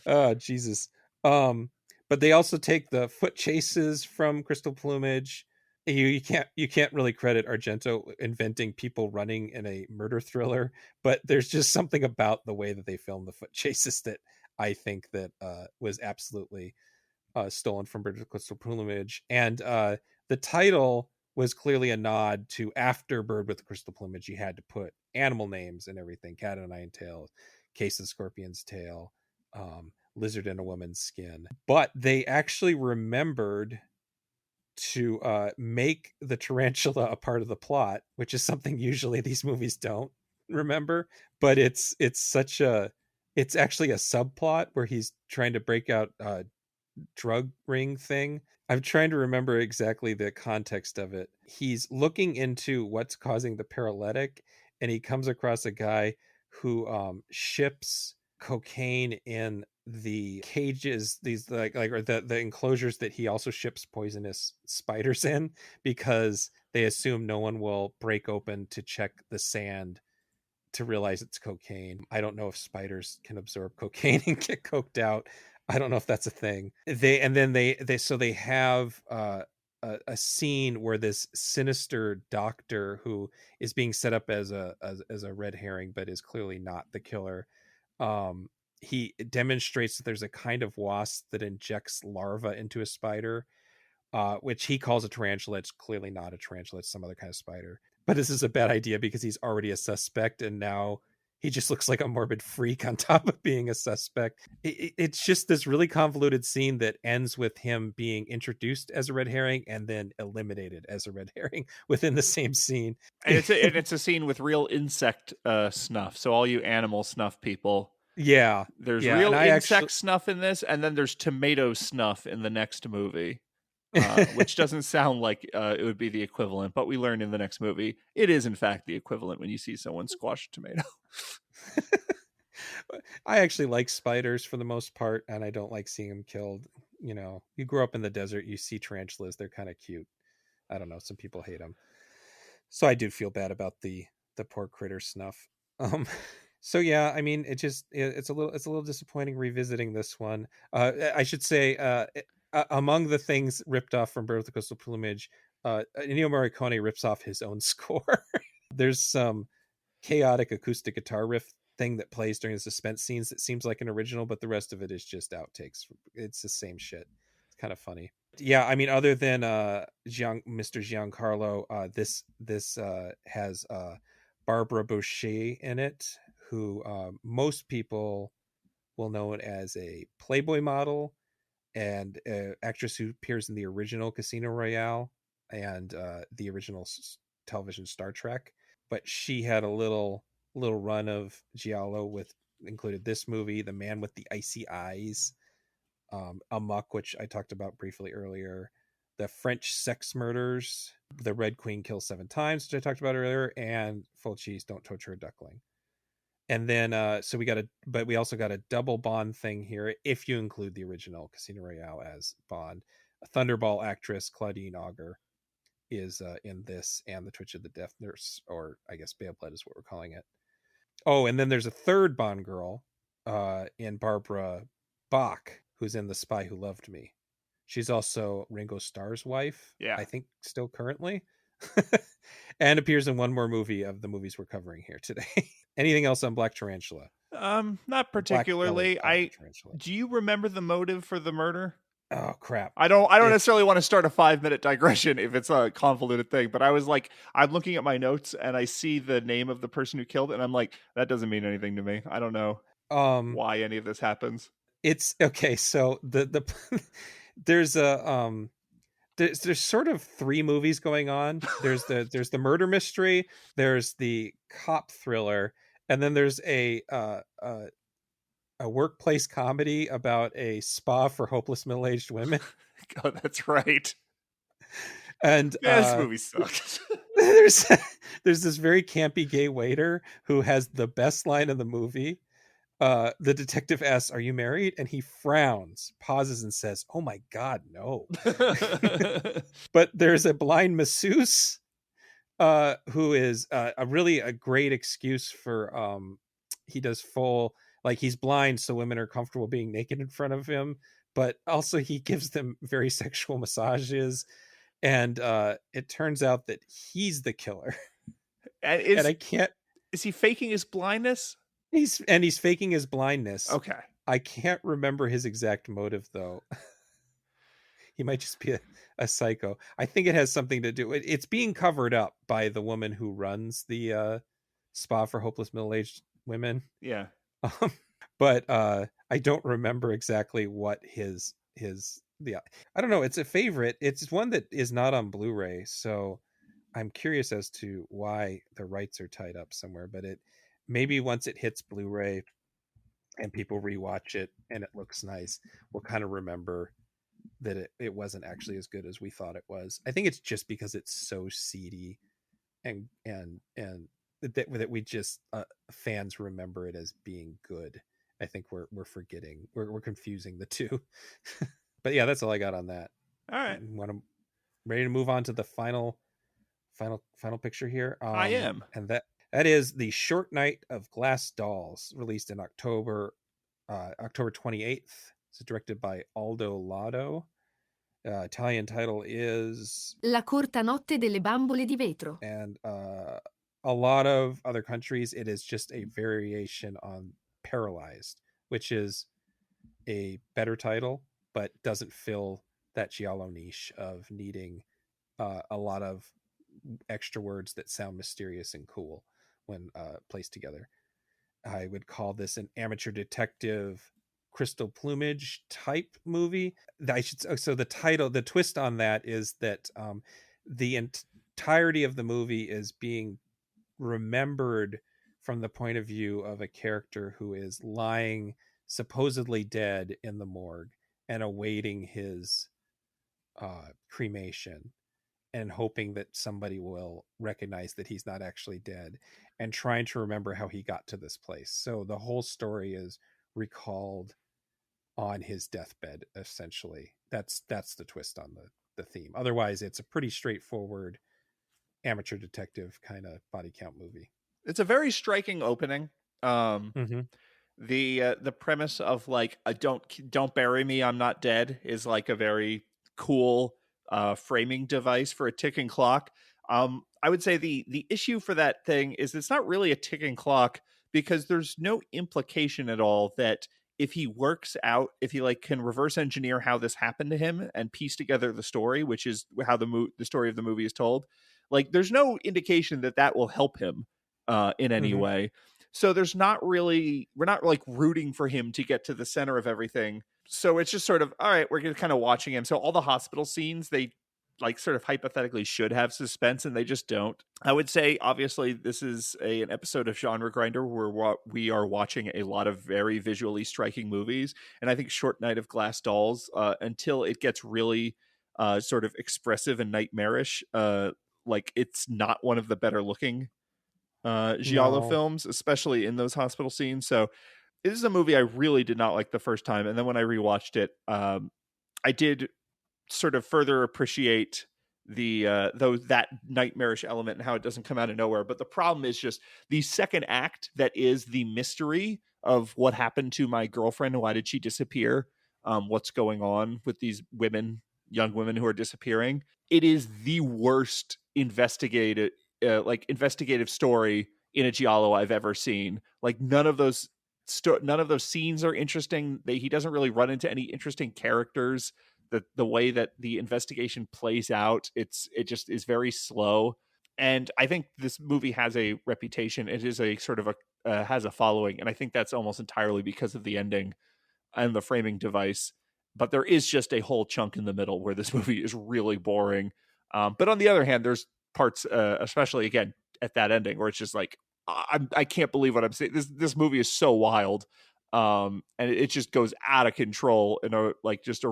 Oh, Jesus. But they also take the foot chases from Crystal Plumage. You can't really credit Argento inventing people running in a murder thriller, but there's just something about the way that they film the foot chases that I think that was absolutely stolen from Bird with the Crystal Plumage. And the title was clearly a nod to, after Bird with the Crystal Plumage, you had to put animal names and everything: cat and nine tails, case of scorpion's tail, lizard in a woman's skin. But they actually remembered to make the tarantula a part of the plot, which is something usually these movies don't remember. But it's actually a subplot where he's trying to break out drug ring thing. I'm trying to remember exactly the context of it. He's looking into what's causing the paralytic, and he comes across a guy who ships cocaine in the cages, these or the enclosures that he also ships poisonous spiders in, because they assume no one will break open to check the sand to realize it's cocaine. I don't know if spiders can absorb cocaine and get coked out. I don't know if that's a thing. They have a scene where this sinister doctor, who is being set up as a red herring but is clearly not the killer, he demonstrates that there's a kind of wasp that injects larvae into a spider, which he calls a tarantula. It's clearly not a tarantula, it's some other kind of spider. But this is a bad idea because he's already a suspect, and now he just looks like a morbid freak on top of being a suspect. It's just this really convoluted scene that ends with him being introduced as a red herring and then eliminated as a red herring within the same scene. And it's a scene with real insect snuff. So all you animal snuff people, Yeah, there's yeah, real and insect snuff in this, and then there's tomato snuff in the next movie. Which doesn't sound like it would be the equivalent, but we learn in the next movie it is in fact the equivalent when you see someone squash a tomato. I actually like spiders for the most part, and I don't like seeing them killed. You grow up in the desert, you see tarantulas, they're kind of cute. I don't know, some people hate them, so I do feel bad about the poor critter snuff. So yeah, I mean, it's a little disappointing revisiting this one. I should say, among the things ripped off from Bird of the Coastal Plumage, Ennio Morricone rips off his own score. There's some chaotic acoustic guitar riff thing that plays during the suspense scenes that seems like an original, but the rest of it is just outtakes. It's the same shit. It's kind of funny. Yeah, I mean, other than Mr. Giancarlo, this has Barbara Boucher in it, who most people will know it as a Playboy model and actress who appears in the original Casino Royale and the original television Star Trek. But she had a little run of giallo with included this movie, The Man with the Icy Eyes, Amok, which I talked about briefly earlier, the French Sex Murders, The Red Queen Kills 7 Times, which I talked about earlier, and Fulci's Don't Torture a Duckling. And then but we also got a double Bond thing here, if you include the original Casino Royale as Bond. A Thunderball actress, Claudine Auger, is in this, and The Twitch of the Death Nurse, or I guess Bale Blood is what we're calling it. Oh, and then there's a third Bond girl in Barbara Bach, who's in The Spy Who Loved Me. She's also Ringo Starr's wife, Yeah. I think still currently, and appears in one more movie of the movies we're covering here today. Anything else on Black Tarantula? Not particularly. Tarantula. Do you remember the motive for the murder? Oh crap. I don't necessarily want to start a 5-minute digression if it's a convoluted thing, but I was like, I'm looking at my notes and I see the name of the person who killed it, and I'm like, that doesn't mean anything to me. I don't know why any of this happens. It's okay. So the there's a there's sort of 3 movies going on. There's the murder mystery, there's the cop thriller, and then there's a workplace comedy about a spa for hopeless middle-aged women. Oh, that's right. And this movie sucks. there's this very campy gay waiter who has the best line in the movie. The detective asks, "Are you married?" And he frowns, pauses, and says, "Oh my God, no." But there's a blind masseuse who is a great excuse for he does full, like, he's blind so women are comfortable being naked in front of him, but also he gives them very sexual massages, and it turns out that he's the killer. And I can't. Is he faking his blindness? He's faking his blindness. Okay. I can't remember his exact motive though. He might just be a psycho. I think it has something to do. It's being covered up by the woman who runs the spa for hopeless middle-aged women. Yeah. But I don't remember exactly what his I don't know. It's a favorite. It's one that is not on Blu-ray, so I'm curious as to why the rights are tied up somewhere. But maybe once it hits Blu-ray and people rewatch it and it looks nice, we'll kind of remember that it wasn't actually as good as we thought it was. I think it's just because it's so seedy and that we just fans remember it as being good, I think we're forgetting, we're confusing the two. But yeah, that's all I got on that. All right. Ready to move on to the final picture here. I am. And that is The Short Night of Glass Dolls, released in October 28th. It's directed by Aldo Lado. Italian title is La corta notte delle bambole di vetro. And a lot of other countries, it is just a variation on Paralyzed, which is a better title, but doesn't fill that giallo niche of needing a lot of extra words that sound mysterious and cool when placed together. I would call this an amateur detective crystal plumage type movie. So the twist on that is that the entirety of the movie is being remembered from the point of view of a character who is lying supposedly dead in the morgue and awaiting his cremation and hoping that somebody will recognize that he's not actually dead and trying to remember how he got to this place. So the whole story is recalled on his deathbed, essentially. That's the twist on the theme. Otherwise, it's a pretty straightforward amateur detective kind of body count movie. It's a very striking opening. The premise of like a don't bury me, I'm not dead is like a very cool framing device for a ticking clock. I would say the issue for that thing is it's not really a ticking clock because there's no implication at all that if he like can reverse engineer how this happened to him and piece together the story, which is how the story of the movie is told, like there's no indication that will help him in any way. So we're not like rooting for him to get to the center of everything. So it's just sort of, all right, we're just kind of watching him. So all the hospital scenes, they like sort of hypothetically should have suspense and they just don't. I would say, obviously, this is an episode of Genre Grinder where we are watching a lot of very visually striking movies. And I think Short Night of Glass Dolls, until it gets really sort of expressive and nightmarish, like it's not one of the better looking giallo films, especially in those hospital scenes. So this is a movie I really did not like the first time, and then when I rewatched it, I did sort of further appreciate that nightmarish element and how it doesn't come out of nowhere. But the problem is just the second act that is the mystery of what happened to my girlfriend. Why did she disappear? What's going on with these young women who are disappearing? It is the worst investigative story in a giallo I've ever seen. Like none of those scenes are interesting. He doesn't really run into any interesting characters. The way that the investigation plays out, it just is very slow. And I think this movie has a reputation. It is a sort of has a following, and I think that's almost entirely because of the ending and the framing device. But there is just a whole chunk in the middle where this movie is really boring. But on the other hand, there's parts, especially again at that ending, where it's just like I can't believe what I'm saying. This movie is so wild, and it just goes out of control in a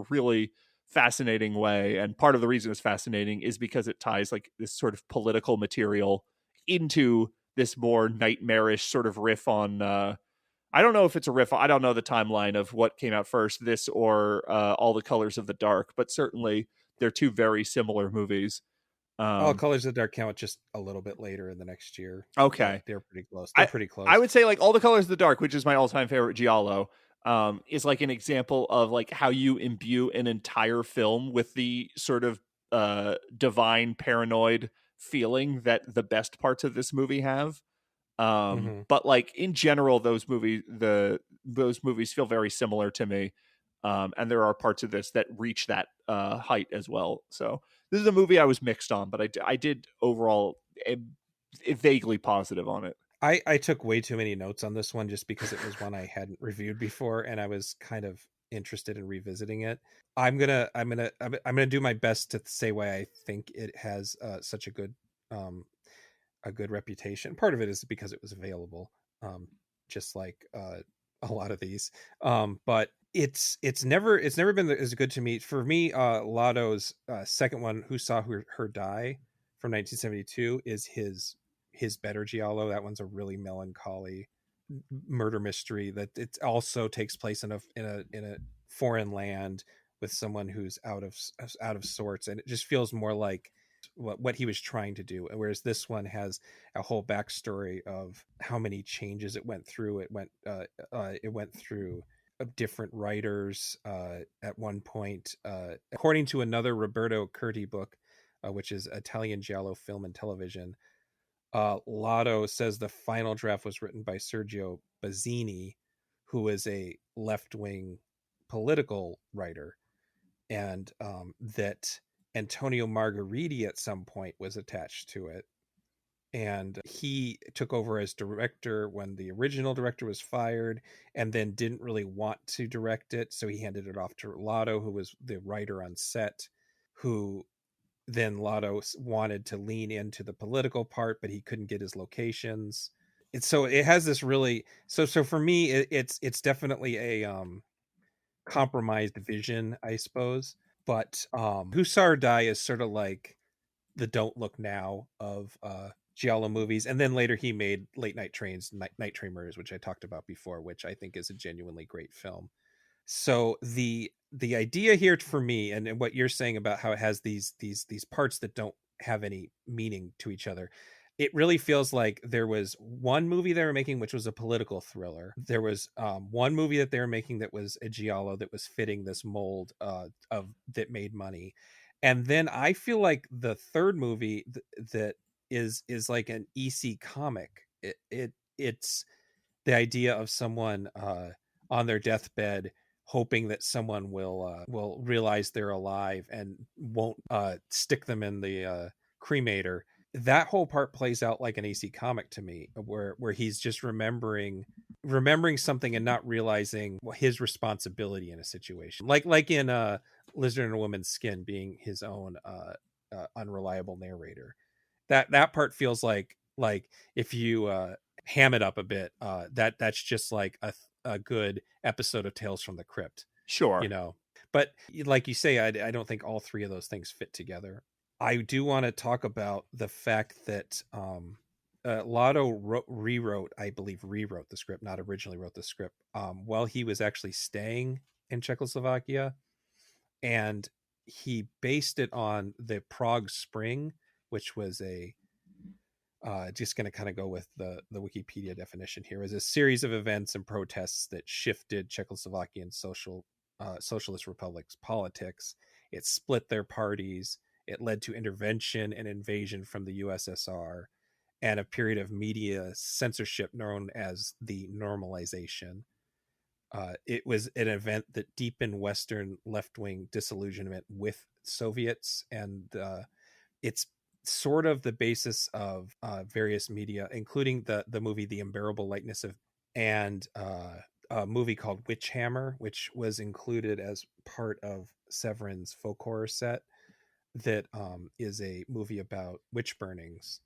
really fascinating way. And part of the reason it's fascinating is because it ties like this sort of political material into this more nightmarish sort of riff on. I don't know if it's a riff. I don't know the timeline of what came out first, this or All the Colors of the Dark, but certainly they're two very similar movies. All Colors of the Dark count just a little bit later in the next year. Okay. They're pretty close. I would say like All the Colors of the Dark, which is my all-time favorite giallo, is like an example of like how you imbue an entire film with the sort of divine paranoid feeling that the best parts of this movie have. But like in general, those movies feel very similar to me. And there are parts of this that reach that height as well. So this is a movie I was mixed on, but I did overall vaguely positive on it. I took way too many notes on this one just because it was one I hadn't reviewed before, and I was kind of interested in revisiting it. I'm gonna do my best to say why I think it has such a good reputation. Part of it is because it was available, just like a lot of these. But it's never been as good to me. For me, Lado's second one, Who Saw Her Die, from 1972, is his better giallo. That one's a really melancholy murder mystery, that it also takes place in a foreign land with someone who's out of sorts, and it just feels more like what he was trying to do. Whereas this one has a whole backstory of how many changes it went through. It went through different writers at one point. According to another Roberto Curti book, which is Italian Giallo film and television, Lotto says the final draft was written by Sergio Bazzini, who is a left-wing political writer, and that Antonio Margheriti at some point was attached to it. And he took over as director when the original director was fired, and then didn't really want to direct it. So he handed it off to Lotto, who was the writer on set, who then Lotto wanted to lean into the political part, but he couldn't get his locations. So it has this really, so for me, it's definitely a compromised vision, I suppose. But Hussar Die is sort of like the Don't Look Now of Giallo movies. And then later he made Late Night Trains, Night Train Murders, which I talked about before, which I think is a genuinely great film. So the idea here for me, and what you're saying about how it has these parts that don't have any meaning to each other, it really feels like there was one movie they were making which was a political thriller. There was one movie that they were making that was a giallo that was fitting this mold of that made money. And then I feel like the third movie that is like an EC comic. It's the idea of someone on their deathbed hoping that someone will realize they're alive and won't stick them in the cremator. That whole part plays out like an AC comic to me, where he's just remembering something and not realizing his responsibility in a situation, like in Lizard in a Woman's Skin being his own unreliable narrator. That part feels like if you ham it up a bit, that's just like a good episode of Tales from the Crypt. Sure. You know, but like you say, I don't think all three of those things fit together. I do want to talk about the fact that Lotto rewrote the script, not originally wrote the script, while he was actually staying in Czechoslovakia. And he based it on the Prague Spring, which was just going to kind of go with the Wikipedia definition here, is a series of events and protests that shifted Czechoslovakian socialist republics politics. It split their parties. It led to intervention and invasion from the USSR and a period of media censorship known as the normalization. It was an event that deepened Western left-wing disillusionment with Soviets, and it's sort of the basis of various media, including the movie The Unbearable Lightness of, and a movie called Witch Hammer, which was included as part of Severin's folk horror set. That is a movie about witch burnings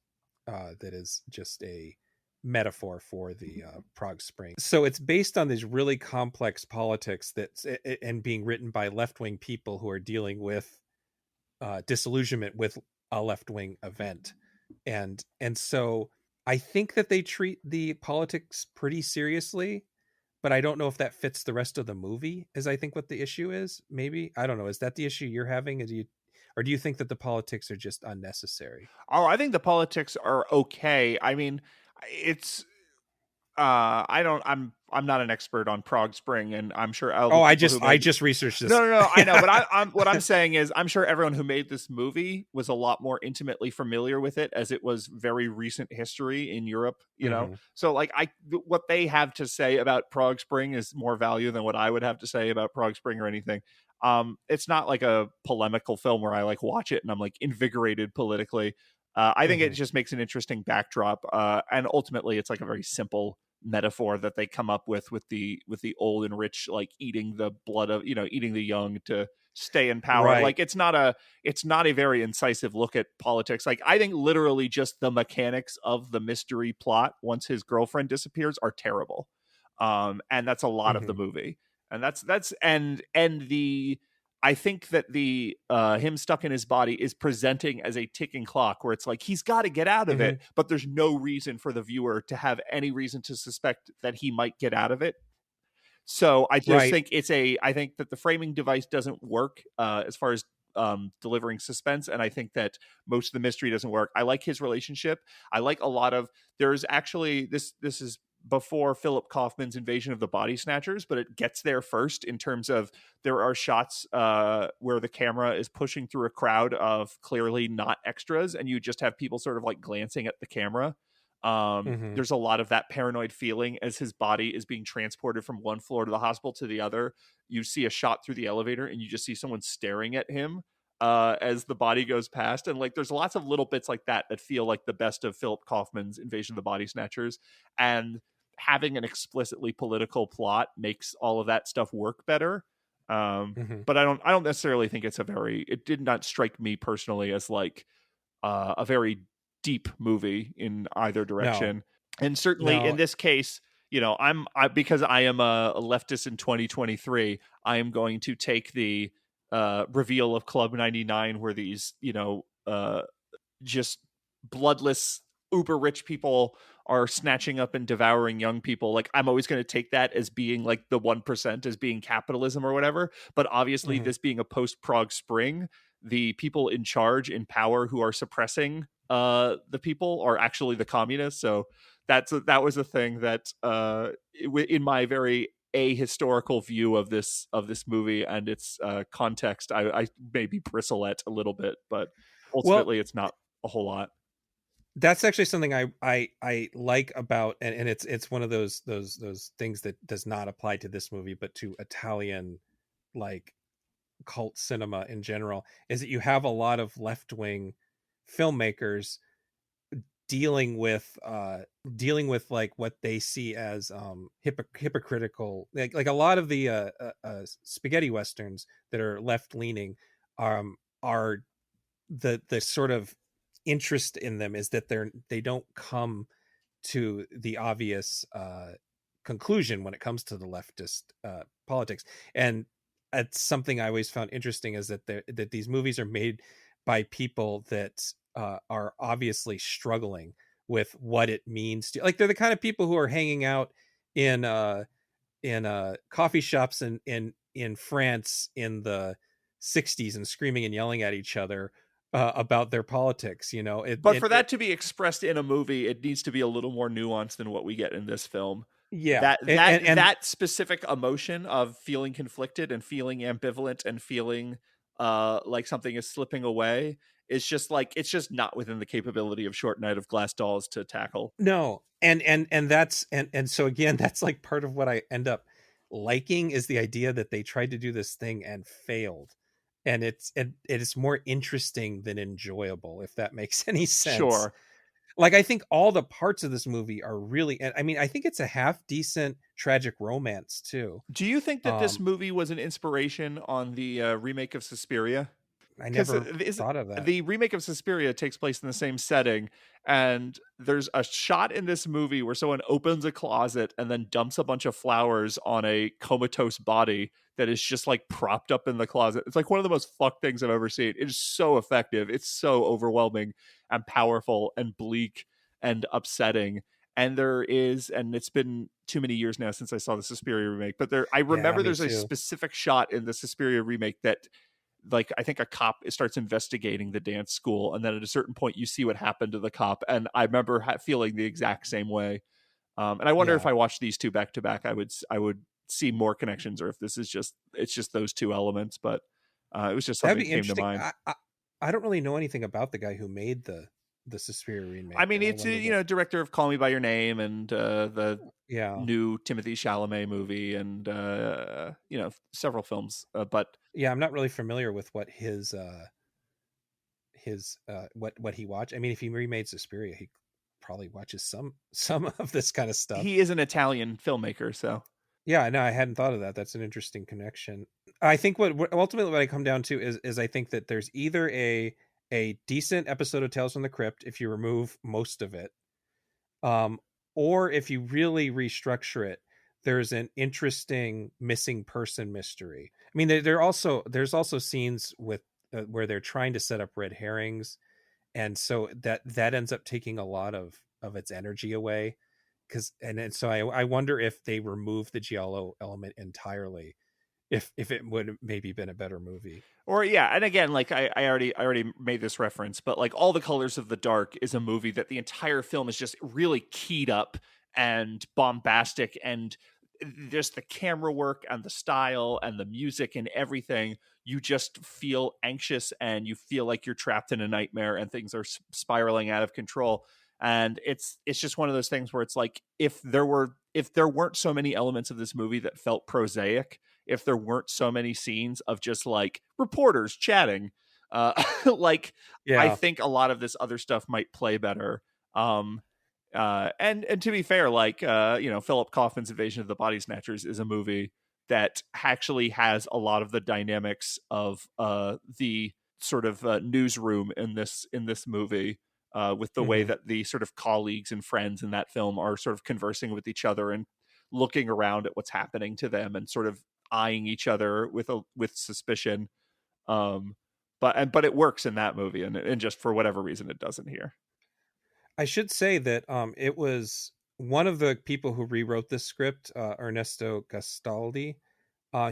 that is just a metaphor for the Prague Spring. So it's based on these really complex politics and being written by left-wing people who are dealing with disillusionment with a left-wing event. And so I think that they treat the politics pretty seriously, but I don't know if that fits the rest of the movie, is I think what the issue is. Maybe, I don't know. Is that the issue you're having? Or do you think that the politics are just unnecessary? Oh, I think the politics are okay. I mean, it's I'm not an expert on Prague Spring, and I'm sure I just researched this. No, I know, but I'm what I'm saying is I'm sure everyone who made this movie was a lot more intimately familiar with it, as it was very recent history in Europe, you know. So like what they have to say about Prague Spring is more value than what I would have to say about Prague Spring or anything. It's not like a polemical film where I like watch it and I'm like invigorated politically. I think it just makes an interesting backdrop, and ultimately it's like a very simple metaphor that they come up with the old and rich, like eating the blood of, eating the young to stay in power. Right. Like it's not a very incisive look at politics. Like I think literally just the mechanics of the mystery plot once his girlfriend disappears are terrible, and that's a lot of the movie. And that's the I think that the him stuck in his body is presenting as a ticking clock, where it's like he's got to get out of it, but there's no reason for the viewer to have any reason to suspect that he might get out of it. So I just think I think that the framing device doesn't work as far as delivering suspense, and I think that most of the mystery doesn't work. I like his relationship. I like a lot of, there's actually this is before Philip Kaufman's Invasion of the Body Snatchers, but it gets there first in terms of there are shots where the camera is pushing through a crowd of clearly not extras, and you just have people sort of like glancing at the camera. There's a lot of that paranoid feeling as his body is being transported from one floor to the hospital to the other. You see a shot through the elevator and you just see someone staring at him as the body goes past. And like, there's lots of little bits like that that feel like the best of Philip Kaufman's Invasion of the Body Snatchers. And having an explicitly political plot makes all of that stuff work better. But I don't necessarily think it did not strike me personally as like a very deep movie in either direction. And certainly in this case, you know, because I am a leftist in 2023, I am going to take the reveal of Club 99, where these, you know, just bloodless uber rich people are snatching up and devouring young people. Like, I'm always going to take that as being like the 1%, as being capitalism or whatever. But obviously this being a post Prague Spring, the people in charge, in power, who are suppressing the people are actually the communists. So that was a thing that in my very ahistorical view of this movie and its context, I maybe bristle at a little bit, but ultimately it's not a whole lot. That's actually something I like about, and it's one of those things that does not apply to this movie, but to Italian like cult cinema in general, is that you have a lot of left-wing filmmakers dealing with like what they see as hypocritical, like a lot of the spaghetti westerns that are left-leaning are the sort of interest in them is that they don't come to the obvious conclusion when it comes to the leftist politics. And it's something I always found interesting, is that these movies are made by people that are obviously struggling with what it means to, like, they're the kind of people who are hanging out in coffee shops in France in the 60s and screaming and yelling at each other about their politics, you know. But for that to be expressed in a movie, it needs to be a little more nuanced than what we get in this film. Yeah, that specific emotion of feeling conflicted and feeling ambivalent and feeling like something is slipping away is just like, it's just not within the capability of Short Night of Glass Dolls to tackle. No, and that's and so again, that's like part of what I end up liking, is the idea that they tried to do this thing and failed. And it is more interesting than enjoyable, if that makes any sense. Sure. Like, I think all the parts of this movie are really, I mean, I think it's a half decent tragic romance too. Do you think that this movie was an inspiration on the remake of Suspiria? I never thought of that. The remake of Suspiria takes place in the same setting, and there's a shot in this movie where someone opens a closet and then dumps a bunch of flowers on a comatose body that is just like propped up in the closet. It's like one of the most fucked things I've ever seen. It is so effective. It's so overwhelming and powerful and bleak and upsetting. And it's been too many years now since I saw the Suspiria remake, but I remember there's a specific shot in the Suspiria remake that, like, I think a cop starts investigating the dance school, and then at a certain point you see what happened to the cop, and I remember feeling the exact same way. And I wonder if I watched these two back to back, I would see more connections, or if it's just those two elements. But it was just something that came to mind. I don't really know anything about the guy who made the Suspiria remake. I mean, it's director of Call Me by Your Name and the new Timothée Chalamet movie, and several films. But yeah, I'm not really familiar with what his what he watched. I mean, if he remade Suspiria, he probably watches some of this kind of stuff. He is an Italian filmmaker, so yeah, no, I hadn't thought of that. That's an interesting connection. I think what ultimately what I come down to is I think that there's either a decent episode of Tales from the Crypt if you remove most of it, or if you really restructure it, there's an interesting missing person mystery. I mean, there's also scenes with where they're trying to set up red herrings, and so that ends up taking a lot of its energy away. And so I wonder if they remove the giallo element entirely, if it would have maybe been a better movie. Or yeah, and again, like I already made this reference, but like All the Colors of the Dark is a movie that the entire film is just really keyed up and bombastic, and just the camera work and the style and the music and everything, you just feel anxious and you feel like you're trapped in a nightmare and things are spiraling out of control. And it's just one of those things where it's like, if there weren't so many elements of this movie that felt prosaic, if there weren't so many scenes of just like reporters chatting, like I think a lot of this other stuff might play better. And to be fair, like Philip Kaufman's Invasion of the Body Snatchers is a movie that actually has a lot of the dynamics of the sort of newsroom in this movie, with the way that the sort of colleagues and friends in that film are sort of conversing with each other and looking around at what's happening to them and sort of eyeing each other with suspicion. But it works in that movie, and just for whatever reason it doesn't here. I should say that it was one of the people who rewrote this script, Ernesto Gastaldi.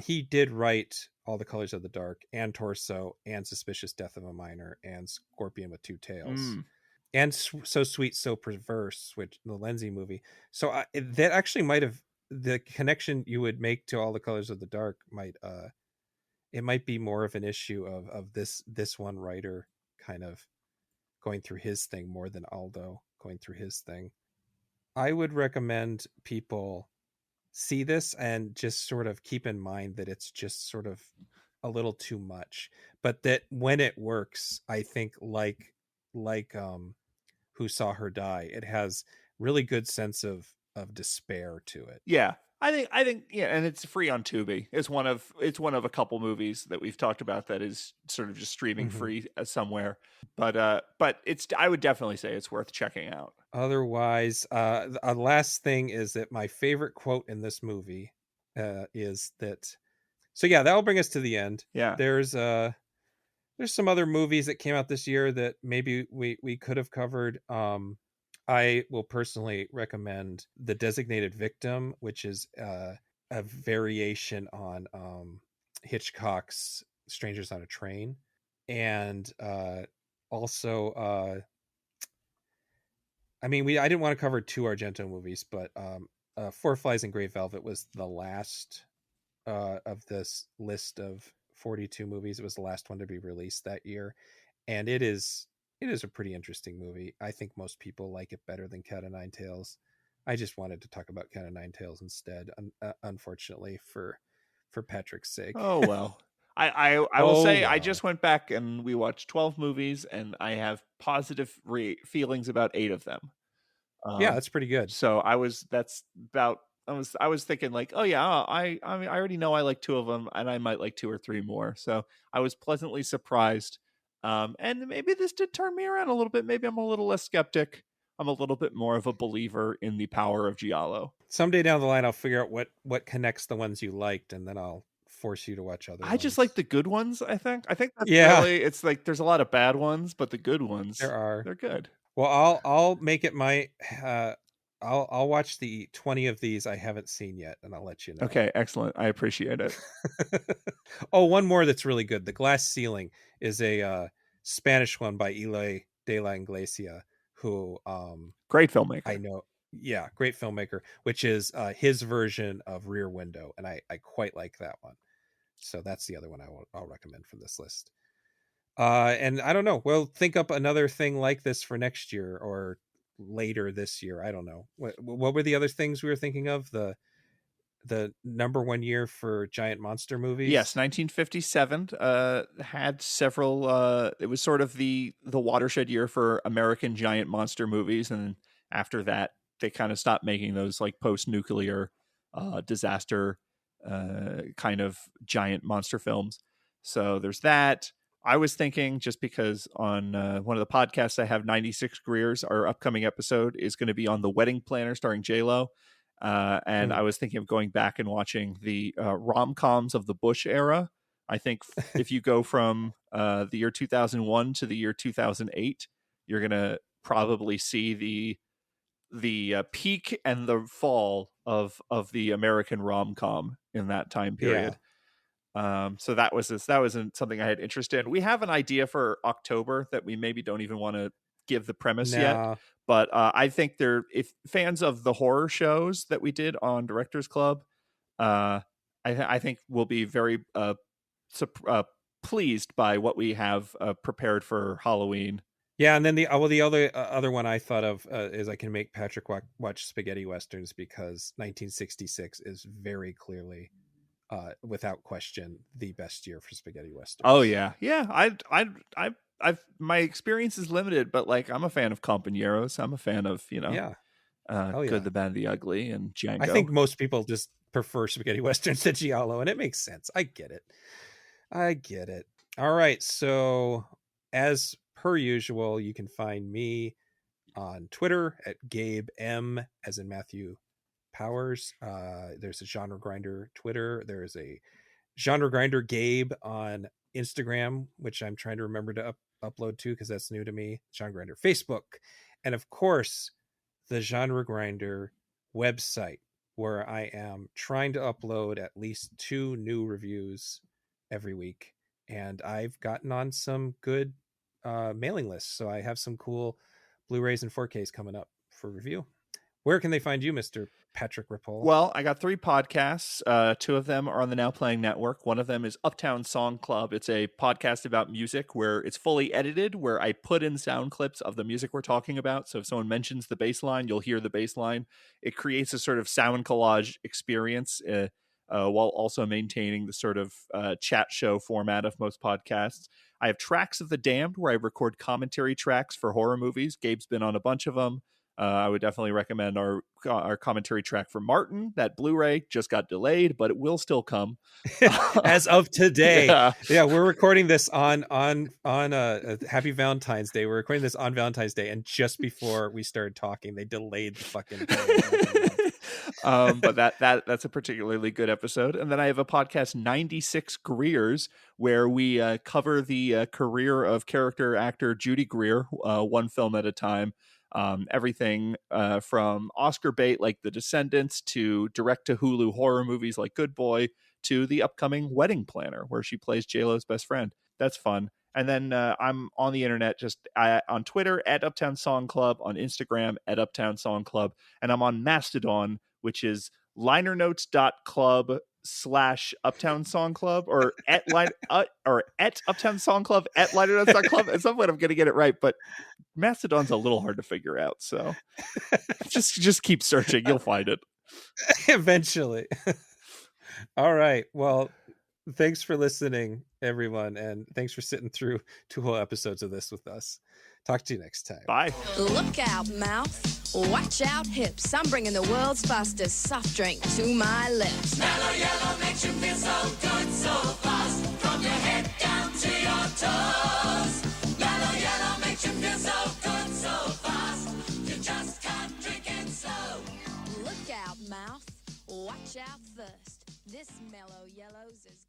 He did write All the Colors of the Dark and Torso and Suspicious Death of a Minor and Scorpion with Two Tails and So Sweet, So Perverse, which the Lenzi movie. So that actually might have, the connection you would make to All the Colors of the Dark might be more of an issue of this one writer kind of going through his thing more than Aldo going through his thing. I would recommend people see this and just sort of keep in mind that it's just sort of a little too much, but that when it works, I think like Who Saw Her Die, it has really good sense of despair to it. Yeah. I think yeah, and it's free on Tubi. It's one of a couple movies that we've talked about that is sort of just streaming free somewhere. But I would definitely say it's worth checking out. Otherwise, a last thing is that my favorite quote in this movie is that. So yeah, that'll bring us to the end. Yeah, there's some other movies that came out this year that maybe we could have covered. I will personally recommend The Designated Victim, which is a variation on Hitchcock's Strangers on a Train. And also, I didn't want to cover two Argento movies, but Four Flies and Grey Velvet was the last of this list of 42 movies. It was the last one to be released that year. And it is a pretty interesting movie. I think most people like it better than Cat o' Nine Tails. I just wanted to talk about Cat o' Nine Tails instead, unfortunately for Patrick's sake. Oh well. I will say I just went back and we watched 12 movies and I have positive feelings about 8 of them. Yeah, that's pretty good. So I was thinking like, oh yeah, I already know I like 2 of them and I might like 2 or 3 more. So I was pleasantly surprised. And maybe this did turn me around a little bit. Maybe I'm a little less skeptic. I'm a little bit more of a believer in the power of Giallo. Someday down the line, I'll figure out what connects the ones you liked, and then I'll force you to watch other ones. Just like the good ones, I think that's really, it's like there's a lot of bad ones, but the good ones, they're good. Well, I'll make it my I'll watch the 20 of these I haven't seen yet, and I'll let you know. Okay, excellent. I appreciate it. Oh, one more that's really good. The Glass Ceiling is a Spanish one by Eloy de la Iglesia, who great filmmaker. I know. Yeah, great filmmaker, which is his version of Rear Window, and I quite like that one. So that's the other one I'll recommend from this list. And I don't know. We'll think up another thing like this for next year or later this year. I don't know. What were the other things we were thinking of? The number one year for giant monster movies? Yes, 1957 had several. It was sort of the watershed year for American giant monster movies, and after that, they kind of stopped making those like post-nuclear disaster kind of giant monster films. So there's that. I was thinking, just because on one of the podcasts I have, 96 Greers, our upcoming episode is going to be on The Wedding Planner starring J-Lo. And I was thinking of going back and watching the rom-coms of the Bush era. I think if you go from the year 2001 to the year 2008, you're going to probably see the peak and the fall of the American rom-com in that time period. So that wasn't something I had interest in. We have an idea for October that we maybe don't even want to give the premise yet. But I think if fans of the horror shows that we did on Directors Club, I think will be very pleased by what we have prepared for Halloween. Yeah, and then the other one I thought of is I can make Patrick watch spaghetti westerns, because 1966 is very clearly, without question, the best year for spaghetti westerns. Oh yeah. I've my experience is limited, but like I'm a fan of Compañeros. I'm a fan of Good, the Bad, and the Ugly, and Django. I think most people just prefer spaghetti westerns to Giallo, and it makes sense. I get it. All right, so as per usual, you can find me on Twitter at Gabe M, as in Matthew Powers. There's a Genre Grinder Twitter. There is a Genre Grinder Gabe on Instagram, which I'm trying to remember to upload to, because that's new to me. Genre Grinder Facebook, and of course the Genre Grinder website, where I am trying to upload at least 2 new reviews every week, and I've gotten on some good mailing lists, so I have some cool Blu-rays and 4Ks coming up for review. Where can they find you, Mr. Patrick Ripoll? Well, I got 3 podcasts. 2 of them are on the Now Playing Network. One of them is Uptown Song Club. It's a podcast about music where it's fully edited, where I put in sound clips of the music we're talking about. So if someone mentions the bass line, you'll hear the bass line. It creates a sort of sound collage experience while also maintaining the sort of chat show format of most podcasts. I have Tracks of the Damned, where I record commentary tracks for horror movies. Gabe's been on a bunch of them. I would definitely recommend our commentary track for Martin. That Blu-ray just got delayed, but it will still come as of today. Yeah, we're recording this on Happy Valentine's Day. We're recording this on Valentine's Day, and just before we started talking, they delayed the fucking but that's a particularly good episode. And then I have a podcast, 96 Greers, where we cover the career of character actor Judy Greer, one film at a time. Everything from Oscar bait like The Descendants to direct to Hulu horror movies like Good Boy to the upcoming Wedding Planner, where she plays J-Lo's best friend. That's fun. And then I'm on the internet, just on Twitter at Uptown Song Club, on Instagram at Uptown Song Club, and I'm on Mastodon, which is linernotes.club/Uptown Song Club, or at Uptown Song Club at linernotes.club. At some point I'm going to get it right, but Mastodon's a little hard to figure out, so just keep searching, you'll find it eventually. All right, well, thanks for listening, everyone, and thanks for sitting through 2 whole episodes of this with us. Talk to you next time. Bye. Look out, mouth. Watch out, hips. I'm bringing the world's fastest soft drink to my lips. Mellow yellow makes you feel so good, so fast. From your head down to your toes. Mellow yellow makes you feel so good, so fast. You just can't drink it slow. Look out, mouth. Watch out first. This mellow yellow's as